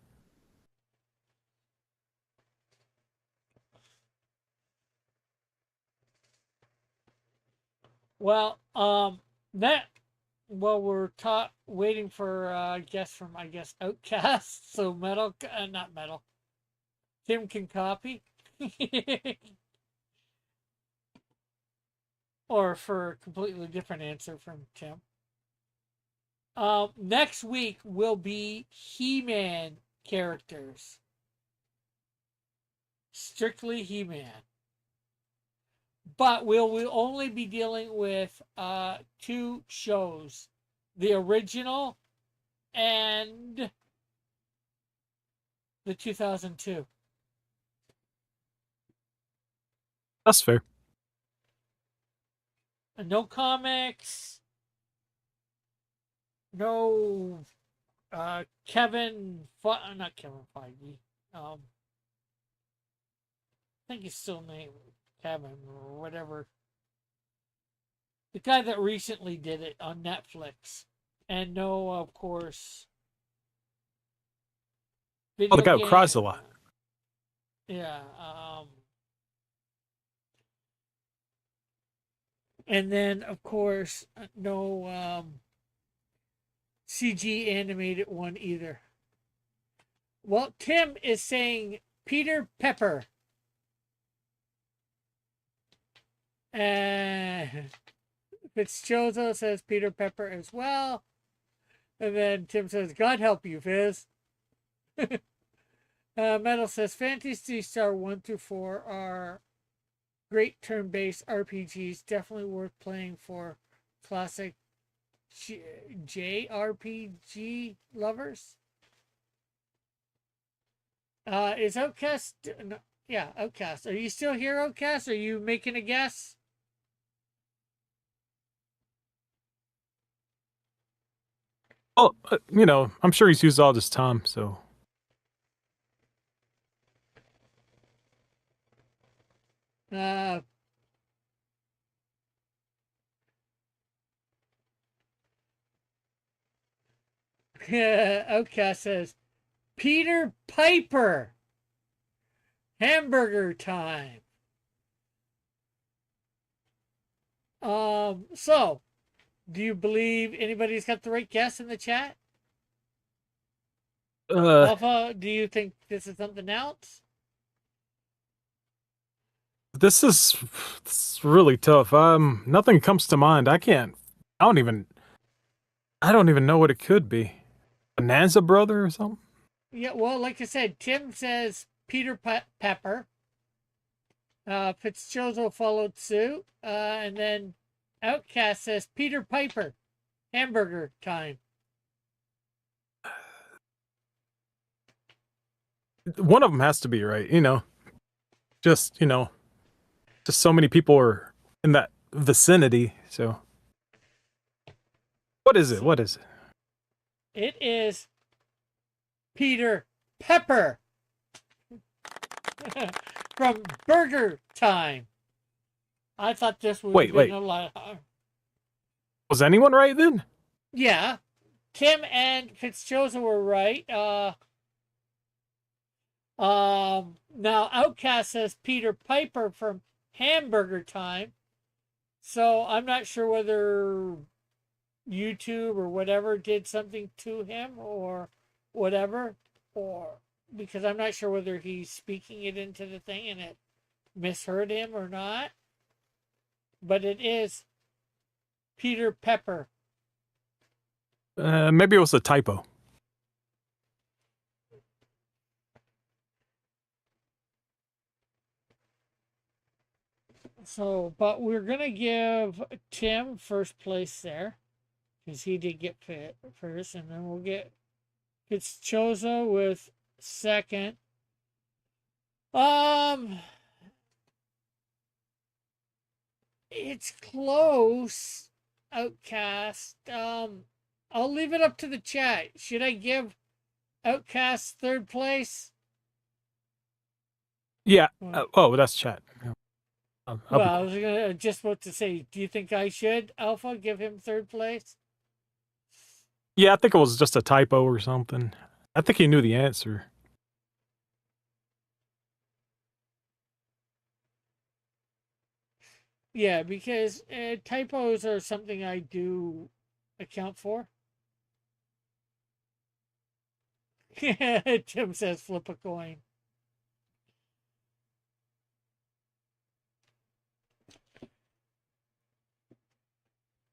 Well, we're waiting for a guess from, I guess, Outcast. So Metal, not Metal. Tim can copy. Or for a completely different answer from Tim. Next week will be He-Man characters. Strictly He-Man. But we'll only be dealing with 2 shows. The original and the 2002. That's fair. And no comics. No Not Kevin Feige. I think he's still named Kevin or whatever. The guy that recently did it on Netflix. And no, of course, Oh, the video guy who game. cries a lot. Yeah. And then, of course, no CG animated one either. Well, Tim is saying Peter Pepper. And Fitzchozo says Peter Pepper as well. And then Tim says, God help you, Fizz. Metal says Fantasy Star 1 through 4 are great turn-based RPGs, definitely worth playing for classic JRPG lovers. Is Outcast? No, yeah, Outcast. Are you still here, Outcast? Are you making a guess? Oh, I'm sure he's used all this time, so. Uh, Outcast says Peter Piper. Hamburger time. So do you believe anybody's got the right guess in the chat? Alpha, do you think this is something else? This is really tough. Nothing comes to mind. I don't even know what it could be. Bonanza Brother or something? Yeah, well, like I said, Tim says Peter Pepper. Fitzchozo followed suit. And then Outcast says Peter Piper. Hamburger time. One of them has to be right, Just, just so many people are in that vicinity, so. What is it? What is it? It is Peter Pepper from Burger Time. I thought this would have been a lot. Was anyone right then? Yeah, Tim and Fitzchosen were right. Now Outcast says Peter Piper from Hamburger Time. So I'm not sure whether YouTube or whatever did something to him or whatever, or because I'm not sure whether he's speaking it into the thing and it misheard him or not. But it is Peter Pepper. Maybe it was a typo. So, but we're going to give Tim first place there because he did get fit first, and then we'll get Chozo with second. It's close, Outcast. I'll leave it up to the chat. Should I give Outcast third place? Yeah. That's chat. Well, I was just about to say, do you think I should, Alpha, give him third place? Yeah, I think it was just a typo or something. I think he knew the answer. Yeah, because typos are something I do account for. Tim says flip a coin.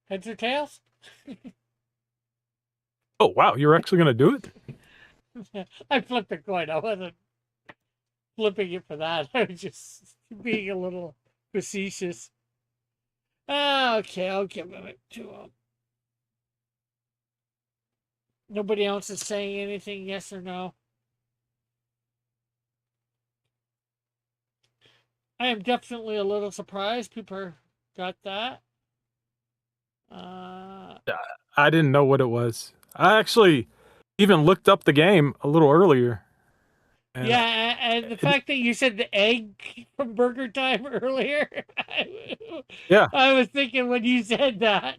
Heads or tails? Oh, wow. You're actually going to do it? I flipped a coin. I wasn't flipping it for that. I was just being a little facetious. Okay, I'll give it to him. Nobody else is saying anything, yes or no? I am definitely a little surprised people got that. I didn't know what it was. I actually Even looked up the game a little earlier. And Yeah, and the fact that you said the egg from Burger Time earlier, yeah, I was thinking when you said that.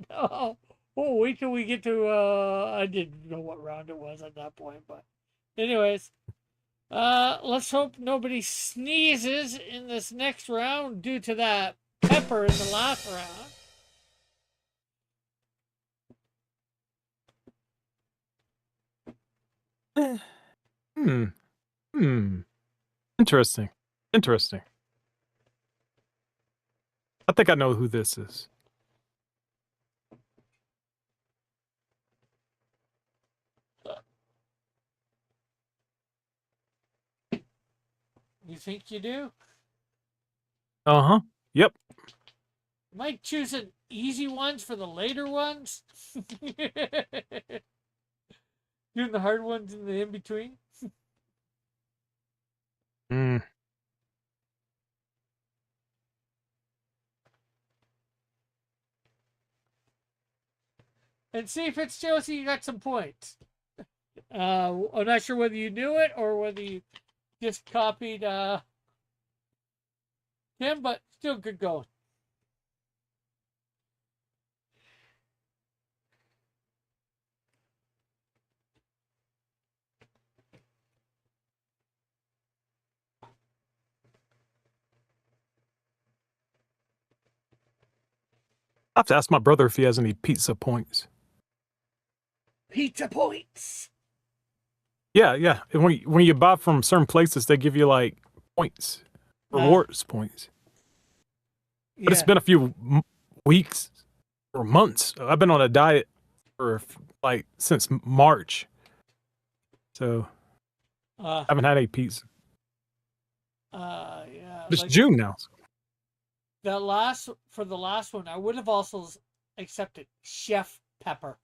Oh, wait till we get to. I didn't know what round it was at that point, but, anyways, let's hope nobody sneezes in this next round due to that pepper in the last round. hmm, hmm. Interesting. Interesting. I think I know who this is. You think you do? Uh-huh. Yep. Might choosing easy ones for the later ones. Doing the hard ones in the in between. Mm. And see if it's Josie, you got some points. I'm not sure whether you knew it or whether you just copied him, but still good going. I have to ask my brother if he has any pizza points. Pizza points. Yeah, yeah. And when you buy from certain places, they give you like points, rewards points. But it's Yeah. been a few weeks or months. I've been on a diet for like since March, so I Uh, haven't had any pizza. yeah. It's Like June now. the last one, I would have also accepted Chef Pepper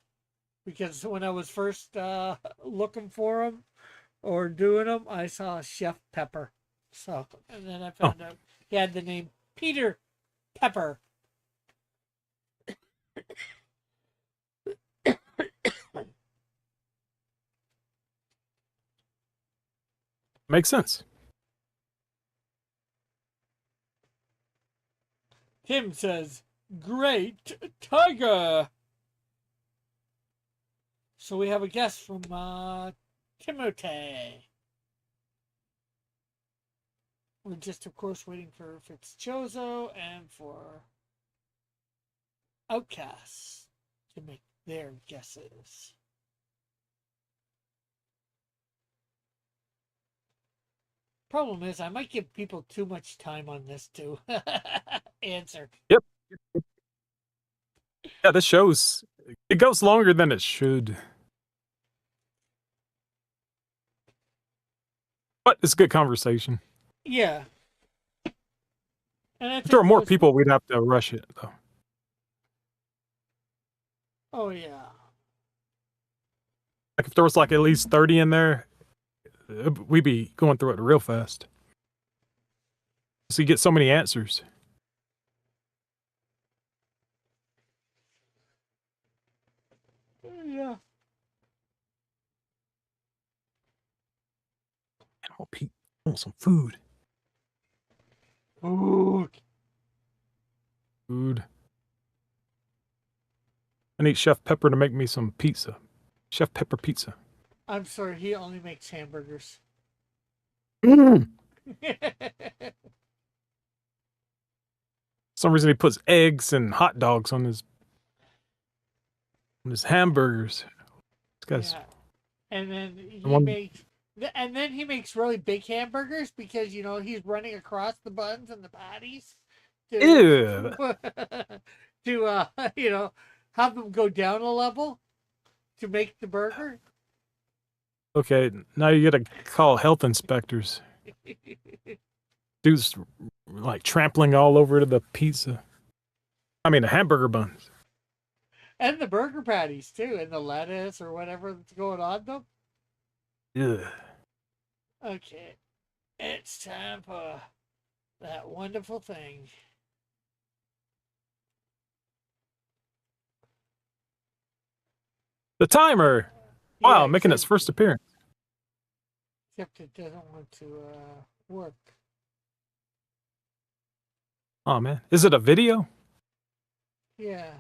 because when I was first looking for them or doing them, I saw Chef Pepper. So, and then I Oh, found out he had the name Peter Pepper. makes sense. Tim says, "Great tiger." So we have a guest from Timothy. We're just, of course, waiting for Fitzchozo and for Outcasts to make their guesses. Problem is, I might give people too much time on this to answer. Yep. Yeah, this shows it goes longer than it should. But it's good conversation. Yeah. And I If there think were more most, people, we'd have to rush it though. oh, yeah. Like if there was like at least 30 in there, we'd be going through it real fast. So you get so many answers. Yeah. Oh, Pete, I want some food. Ooh. Food. I need Chef Pepper to make me some pizza. Chef Pepper pizza. I'm sorry, he only makes hamburgers. For some reason, he puts eggs and hot dogs on his hamburgers. This guy's Yeah. And then he one. makes really big hamburgers because he's running across the buns and the patties Ew. to have them go down a level to make the burger. Okay, now you gotta call health inspectors. Dude's like trampling all over to the pizza. I mean, the hamburger buns. And the burger patties too, and the lettuce or whatever that's going on them. Ugh. Okay. It's time for that wonderful thing. The timer. Wow, Yeah, making its first appearance. except it doesn't want to work. Oh man, is it a video? Yeah.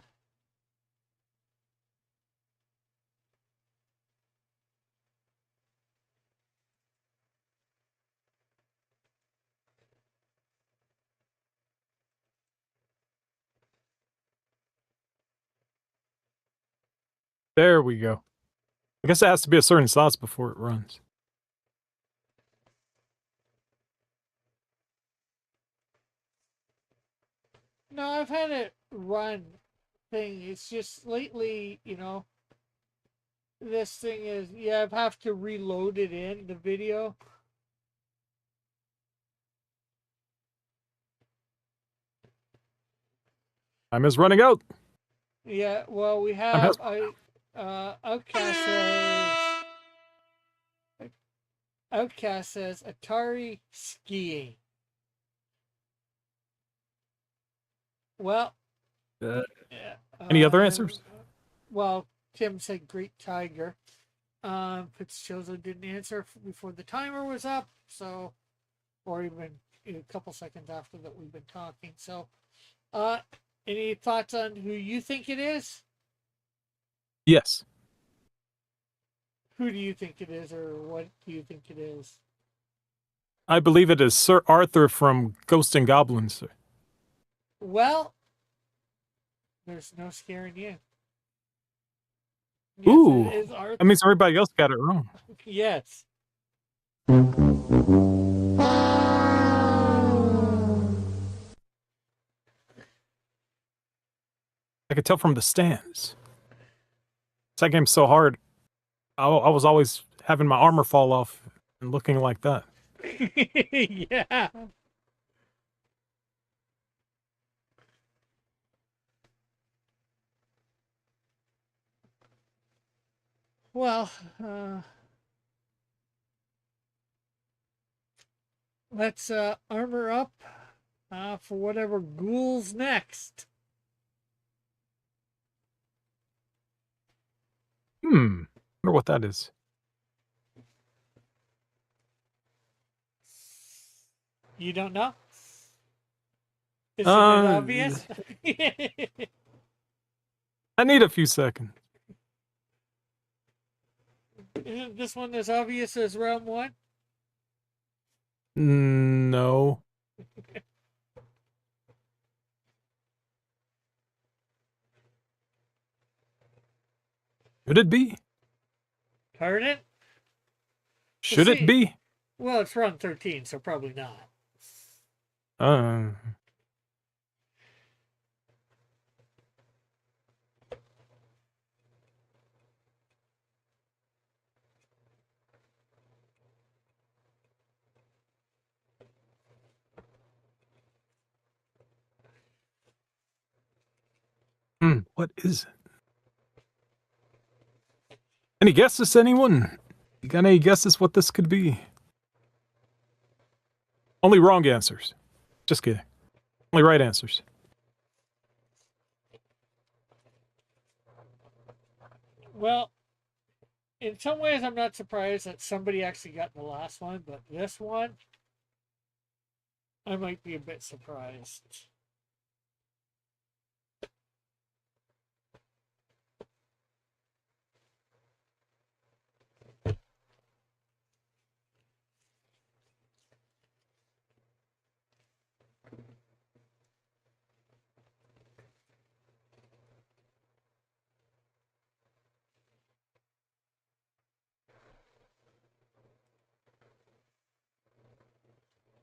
There we go. I guess it has to be a certain size before it runs. No, I've had it run thing. It's just lately, this thing is, I have to reload it in the video. Time is running out. Yeah, well, we Time has. have Outcast says Atari skiing. Well, Uh, yeah, any other answers? Well, Tim said Great Tiger. Fitzchozo didn't answer before the timer was up, so, or even a couple seconds after that we've been talking. So, any thoughts on who you think it is? Yes. Who do you think it is, or what do you think it is? I believe it is Sir Arthur from Ghost and Goblins. Well, there's no scaring you. Yes, Ooh, it is Arthur. that means everybody else got it wrong. Yes. I could tell from the stands. That game's so hard. I was always having my armor fall off and looking like that. Yeah. Well, let's armor up for whatever ghoul's next. Wonder what that is. You don't know? Isn't it Uh, obvious? I need a few seconds. Isn't this one as obvious as round one? No. Should it be? Pardon? Should it be? Well, it's round 13, so probably not. Uh, what is it? Any guesses, anyone? You got any guesses what this could be? Only wrong answers. Just kidding. Only right answers. Well, in some ways, I'm not surprised that somebody actually got the last one, but this one, I might be a bit surprised.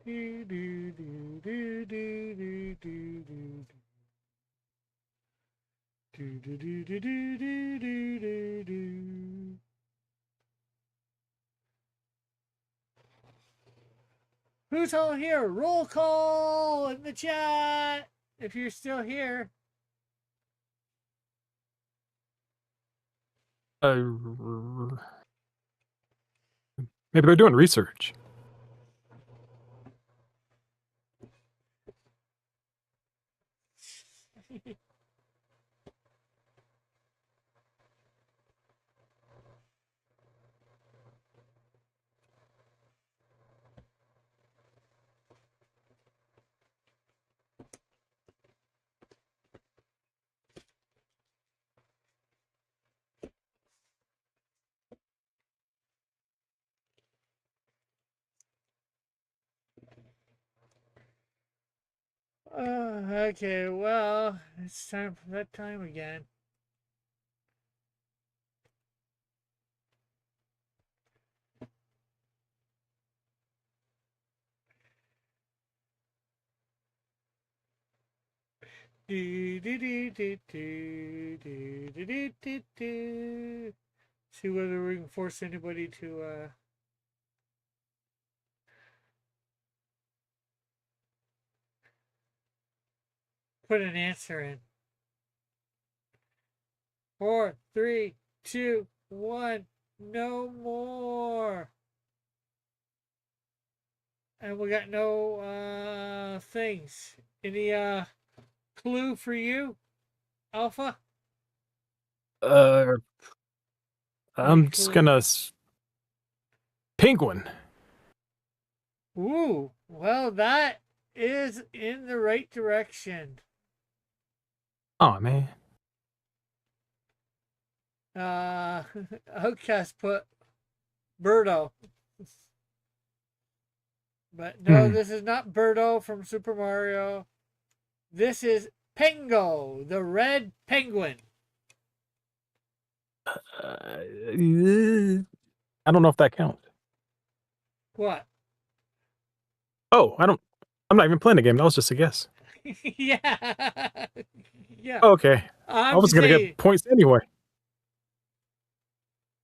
Do, do, do, do, do, do, do, do. Do, do, do, do, do, do, do, do, do. Who's all here? Roll call in the chat if you're still here. Maybe they're doing research. Okay, well, it's time for that time again. Do, do, do, do, do, do, do, do, do, do. See whether we can force anybody to put an answer in. 4, 3, 2, 1. No more. And we got no things. Any clue for you, Alpha? Uh, Any I'm just clue? gonna penguin. Ooh, well, that is in the right direction. Oh man. Uh, Outcast put Birdo. But no, Hmm. this is not Birdo from Super Mario. This is Pengo, the red penguin. I don't know if that counts. What? Oh, I don't. I'm not even playing the game. That was just a guess. Yeah. Yeah. Okay. I I'm was just gonna saying, get points anyway.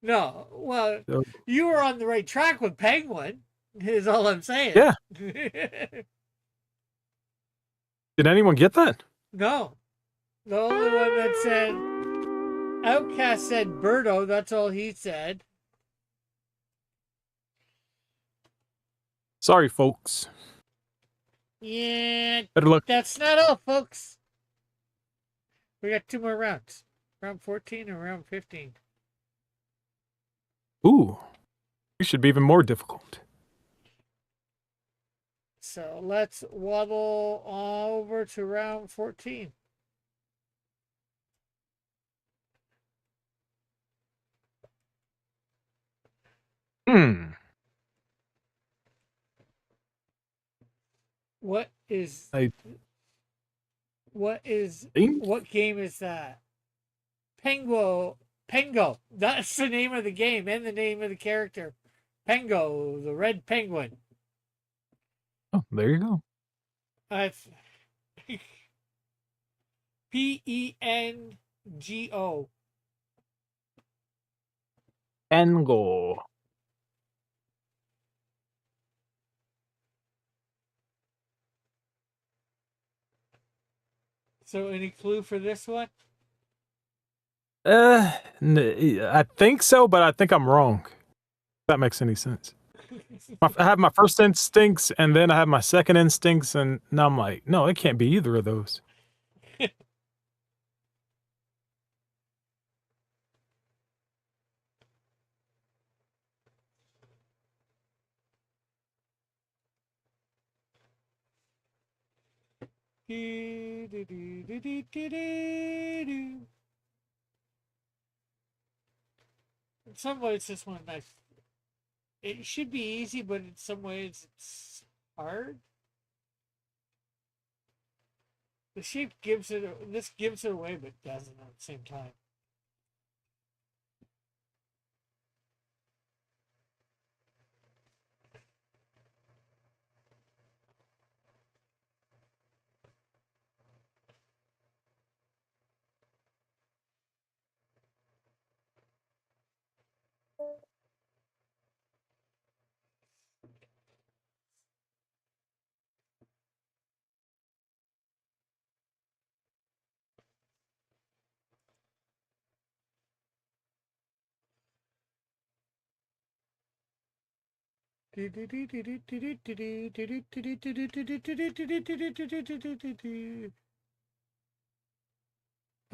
no. Well, So, you were on the right track with Penguin, is all I'm saying. yeah. Did anyone get that? No. The only one that said, Outcast said Birdo, that's all he said. Sorry, folks. Yeah, Better luck. that's not all, folks. We got 2 more rounds. Round 14 and round 15. Ooh, it should be even more difficult. So let's waddle over to round 14. Hmm. What is I what is think. what game is that? Pengo. That's the name of the game and the name of the character. Pengo, the red penguin. Oh, there you go. It's Pengo. Angle. So any clue for this one? I think so, but I think I'm wrong. If that makes any sense. I have my first instincts, and then I have my second instincts, and now I'm like, no, it can't be either of those. In some ways, this one nice. It should be easy, but in some ways, it's hard. The shape gives it. This gives it away, but doesn't at the same time.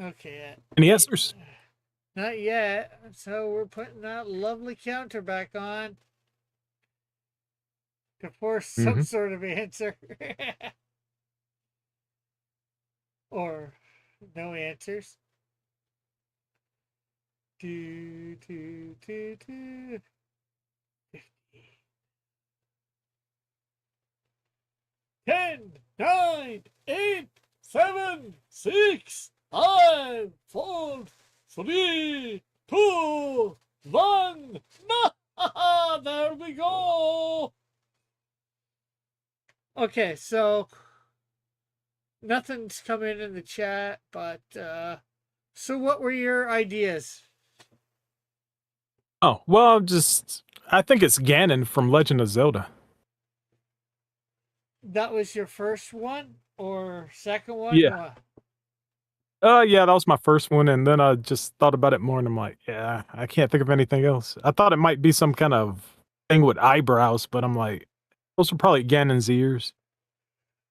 Okay, Any answers? not yet. So we're putting that lovely counter back on to force some Mm-hmm. sort of answer. Or no answers. Do, do, do, do. 50, 10, 9, 8, 7, 6, 5, 4, 3, 2, 1. No! There we go. Okay, so nothing's come in the chat, but so what were your ideas? Oh, well, I think it's Ganon from Legend of Zelda. That was your first one or second one? Yeah. What? Yeah, that was my first one, and then I just thought about it more, and I'm like, yeah, I can't think of anything else. I thought it might be some kind of thing with eyebrows, but I'm like, those are probably Ganon's ears.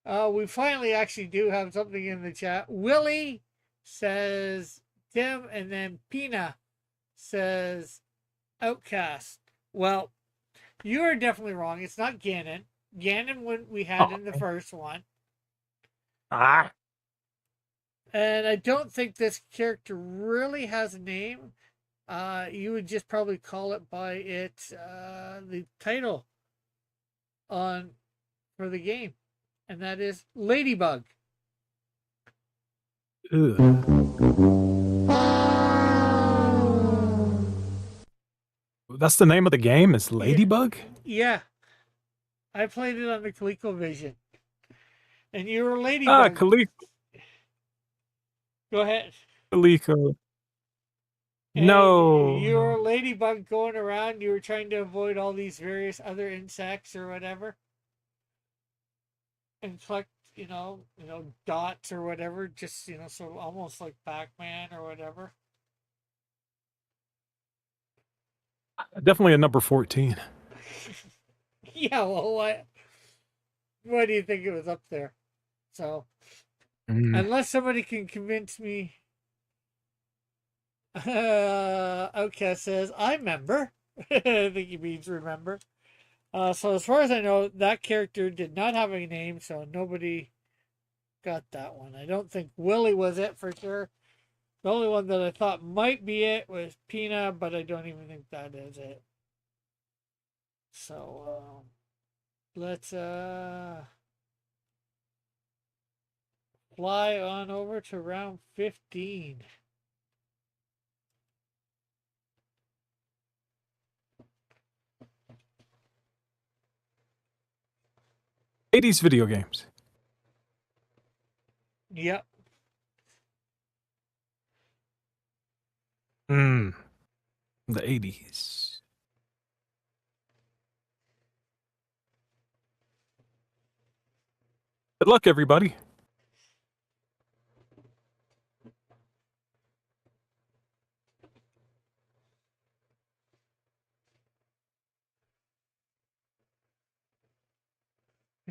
We finally actually do have something in the chat. Willie says Tim, and then Pina says Outcast. Well, you are definitely wrong. It's not Ganon. Ganon, when we had Oh, in the first one. ah, And I don't think this character really has a name. You would just probably call it by its the title on for the game, and that is Ladybug. that's the name of the game. Is Ladybug? Yeah, I played it on the ColecoVision, and you were Ah, Ladybug. Go ahead. Kaliko. And you were No. a ladybug going around. You were trying to avoid all these various other insects or whatever, and collect, dots or whatever. Just so almost like Pac-Man or whatever. Definitely a number 14. Yeah. Well, why do you think it was up there? So Mm. unless somebody can convince me, Outcast says I remember. I think he means remember. So as far as I know, that character did not have a name, so nobody got that one. I don't think Willie was it for sure. The only one that I thought might be it was Pina, but I don't even think that is it. So let's fly on over to round 15. '80s video games. Yep. Mm. The '80s. Good luck, everybody.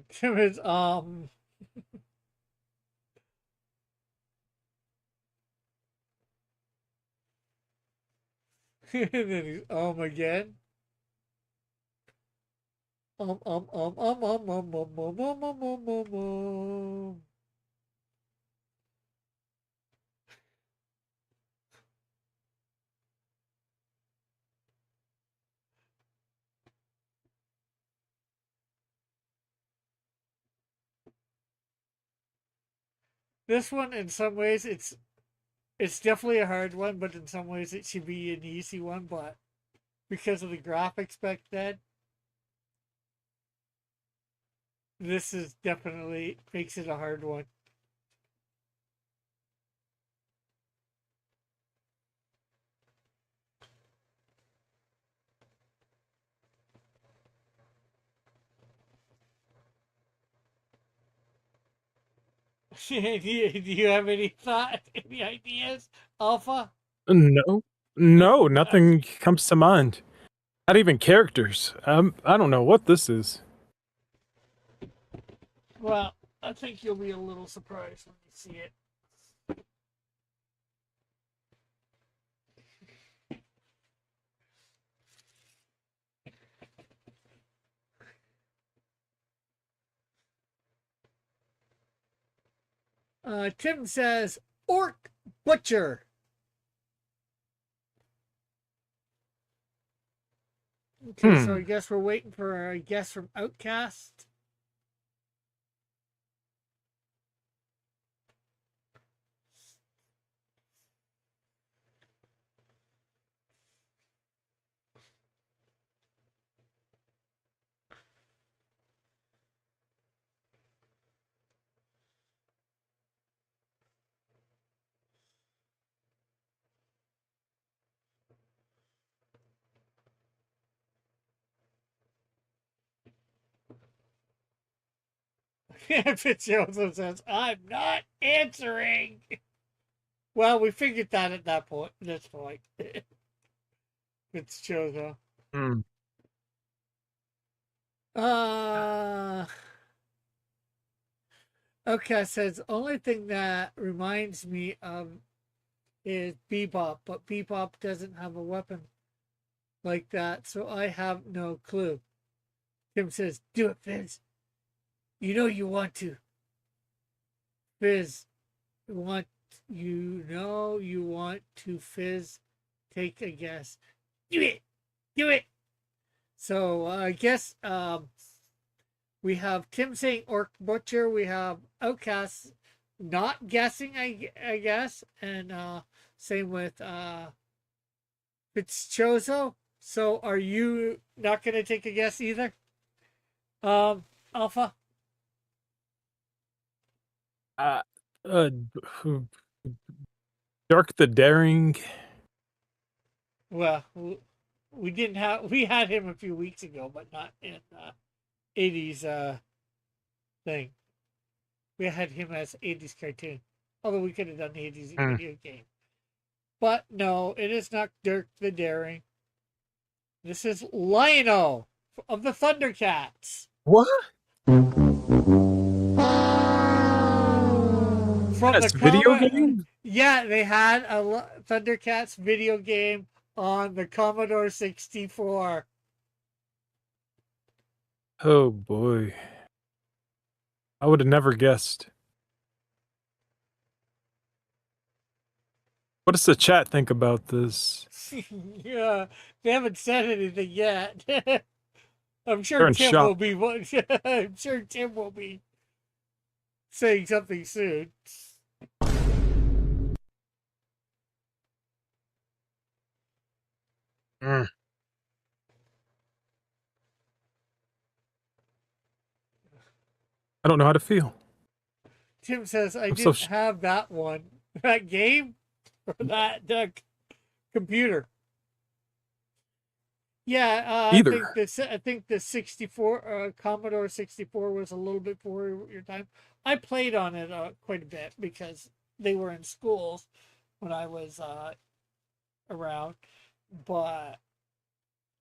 Tim is and then he's again. Um um um um um um um um um um um um um. This one, in some ways, it's definitely a hard one, but in some ways, it should be an easy one. But because of the graphics back then, this is definitely makes it a hard one. Do you have any thought, any ideas, Alpha? No, no, nothing comes to mind. Not even characters. I don't know what this is. Well, I think you'll be a little surprised when you see it. Tim says Orc Butcher. Okay, so I guess we're waiting for a guess from Outcast. Fitzgerald says, I'm not answering. Well, we figured that at that point. This point. Fitzgerald. Hmm. Uh, okay, says, only thing that reminds me of is Bebop, but Bebop doesn't have a weapon like that, so I have no clue. Tim says, do it, Fizz. You know you want to. Fizz, you want to, Fizz. Take a guess. Do it. Do it. So I guess we have Tim saying Orc Butcher. We have Outcast not guessing, I guess. And same with Fitzchozo. So are you not going to take a guess either? Alpha? Uh, uh, Dark the Daring. Well, we had him a few weeks ago, but not in 80's thing. We had him as 80's cartoon. Although we could have done the 80's video game. But no, it is not Dirk the Daring. This is Lionel of the Thundercats. What? From That's the video game? Yeah, they had a Thundercats video game on the Commodore 64. Oh boy. I would have never guessed. What does the chat think about this? Yeah, they haven't said anything yet. I'm sure They're in Tim shock. will be. I'm sure Tim will be saying something soon. Mm. I don't know how to feel. Tim says, I I'm didn't so have that one. That game? Or that computer? Yeah, Either. I think the 64 Commodore 64 was a little bit before your time. I played on it quite a bit because they were in schools when I was around. But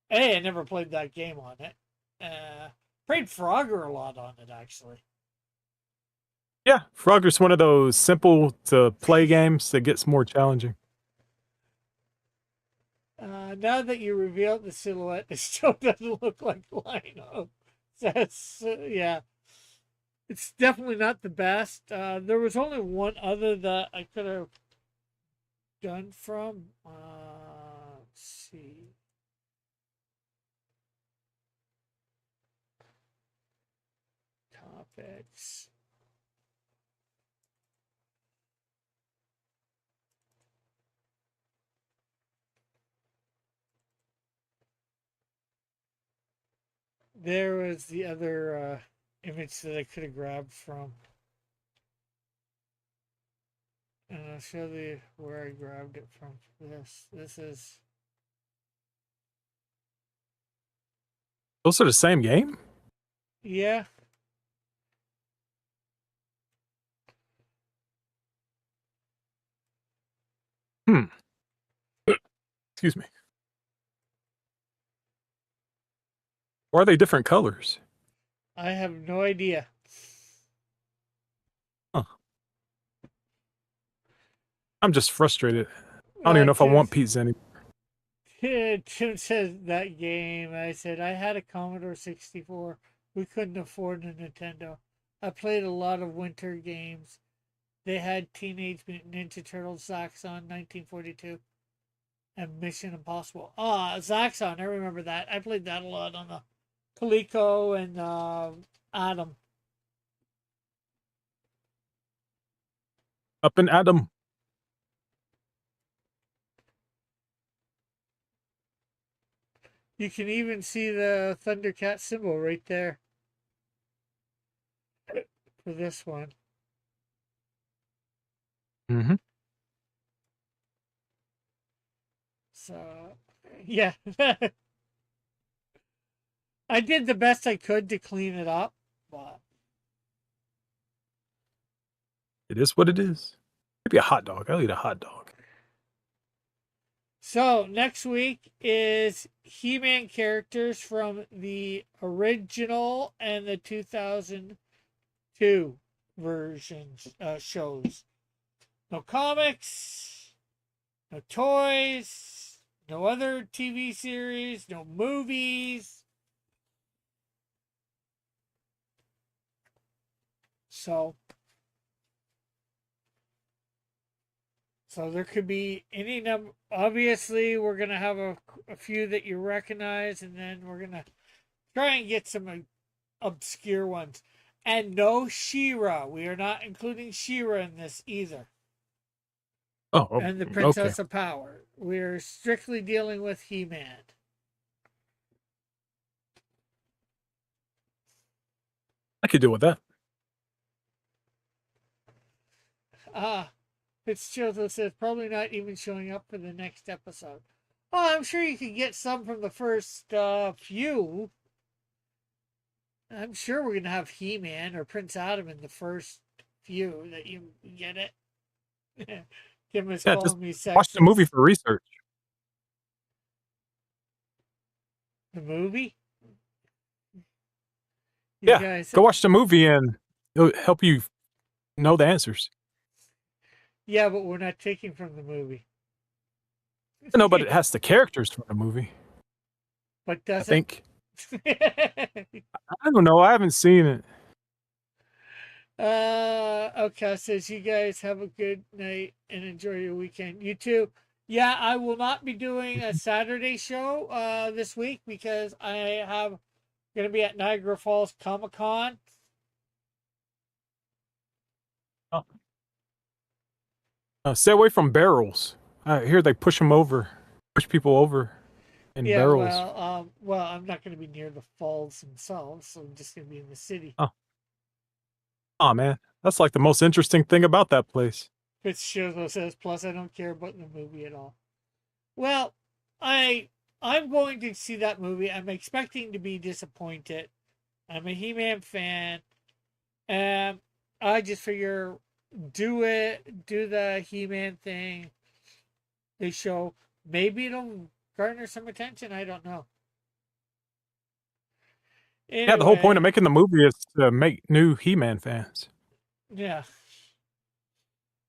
hey, I never played that game on it. Played Frogger a lot on it actually. Yeah, Frogger's one of those simple to play games that gets more challenging. Now that you revealed the silhouette, it still doesn't look like Lino. That's yeah. It's definitely not the best. There was only one other that I could have done from. Let's see. Topics. There was the other image that I could have grabbed from. And I'll show you where I grabbed it from. This is. Those are the same game? Yeah. Excuse me. Or are they different colors? I have no idea. Huh. I'm just frustrated. I don't even know if I want pizza anymore. Tim says that game. I said I had a Commodore 64. We couldn't afford a Nintendo. I played a lot of winter games. They had Teenage Mutant Ninja Turtles, Zaxxon, 1942, and Mission Impossible. Ah, Zaxxon, I remember that. I played that a lot on the Coleco and Adam. Up in Adam. You can even see the Thundercat symbol right there for this one. Mm-hmm. So, yeah. I did the best I could to clean it up, but It is what it is. Maybe a hot dog. I'll eat a hot dog. So next week is He-Man characters from the original and the 2002 versions shows. No comics, no toys, no other TV series, no movies. So there could be any number. Obviously, we're going to have a few that you recognize, and then we're going to try and get some obscure ones. And no She-Ra. We are not including She-Ra in this either. Oh, And the okay. Princess of Power. We're strictly dealing with He-Man. I could deal with that. Fitzgerald says probably not even showing up for the next episode. Oh, I'm sure you could get some from the first few. I'm sure we're gonna have He-Man or Prince Adam in the first few that you get it. Kim is Yeah, calling just me sexist. watch the movie for research. The movie? You Yeah, guys, go watch the movie and it'll help you know the answers. yeah, but we're not taking from the movie. No, but it has the characters from the movie. But I doesn't. think. I don't know. I haven't seen it. Okay, says you guys have a good night and enjoy your weekend. You too. Yeah, I will not be doing a Saturday show this week because I have going to be at Niagara Falls Comic Con. Stay away from barrels. I hear they push people over in Yeah, barrels. well, I'm not going to be near the falls themselves, so I'm just going to be in the city. Oh man, that's like the most interesting thing about that place. Fitzgerald says, plus I don't care about the movie at all. Well, I'm going to see that movie. I'm expecting to be disappointed. I'm a He-Man fan. And I just figure do the He-Man thing. They show. Maybe it'll garner some attention. I don't know. Anyway, Yeah, the whole point of making the movie is to make new He-Man fans. Yeah.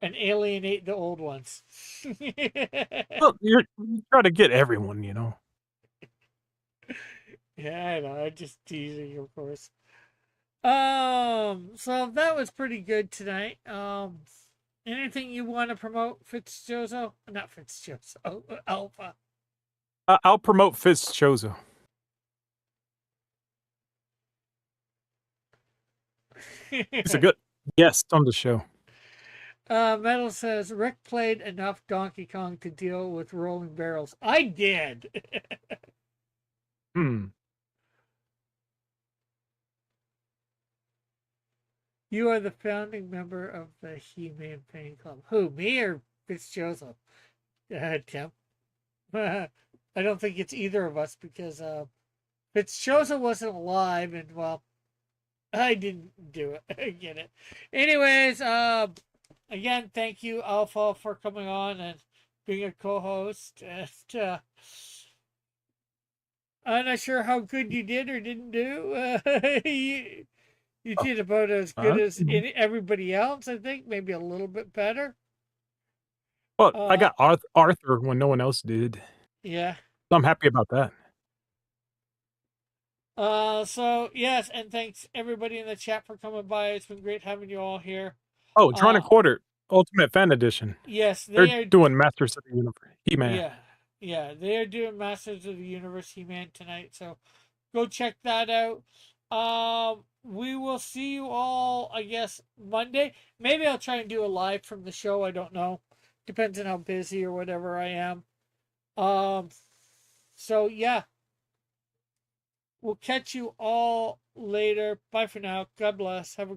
And alienate the old ones. Well, you try to get everyone, you know. Yeah, I know. I'm just teasing, of course. So that was pretty good tonight. Anything you want to promote, Fitzjozo? Not Fitzjozo, Alpha. I'll promote Fitzchozo. He's a good guest on the show. Metal says Rick played enough Donkey Kong to deal with rolling barrels. I did. You are the founding member of the He-Man fan club. Who, me or Fitzjoseph? Tim. I don't think it's either of us because Fitzjoseph wasn't alive, and well, I didn't do it. I get it. Anyways, again, thank you, Alpha, for coming on and being a co-host. And, I'm not sure how good you did or didn't do. You did about as good as everybody else, I think. Maybe a little bit better. Well, I got Arthur when no one else did. Yeah. So I'm happy about that. So yes, and thanks everybody in the chat for coming by. It's been great having you all here. Oh, Trying to Quarter Ultimate Fan Edition. Yes, they're doing Masters of the Universe. He-Man. Yeah, they are doing Masters of the Universe He-Man tonight. So go check that out. We will see you all, I guess, Monday. Maybe I'll try and do a live from the show. I don't know. Depends on how busy or whatever I am. So yeah. We'll catch you all later. Bye for now. God bless. Have a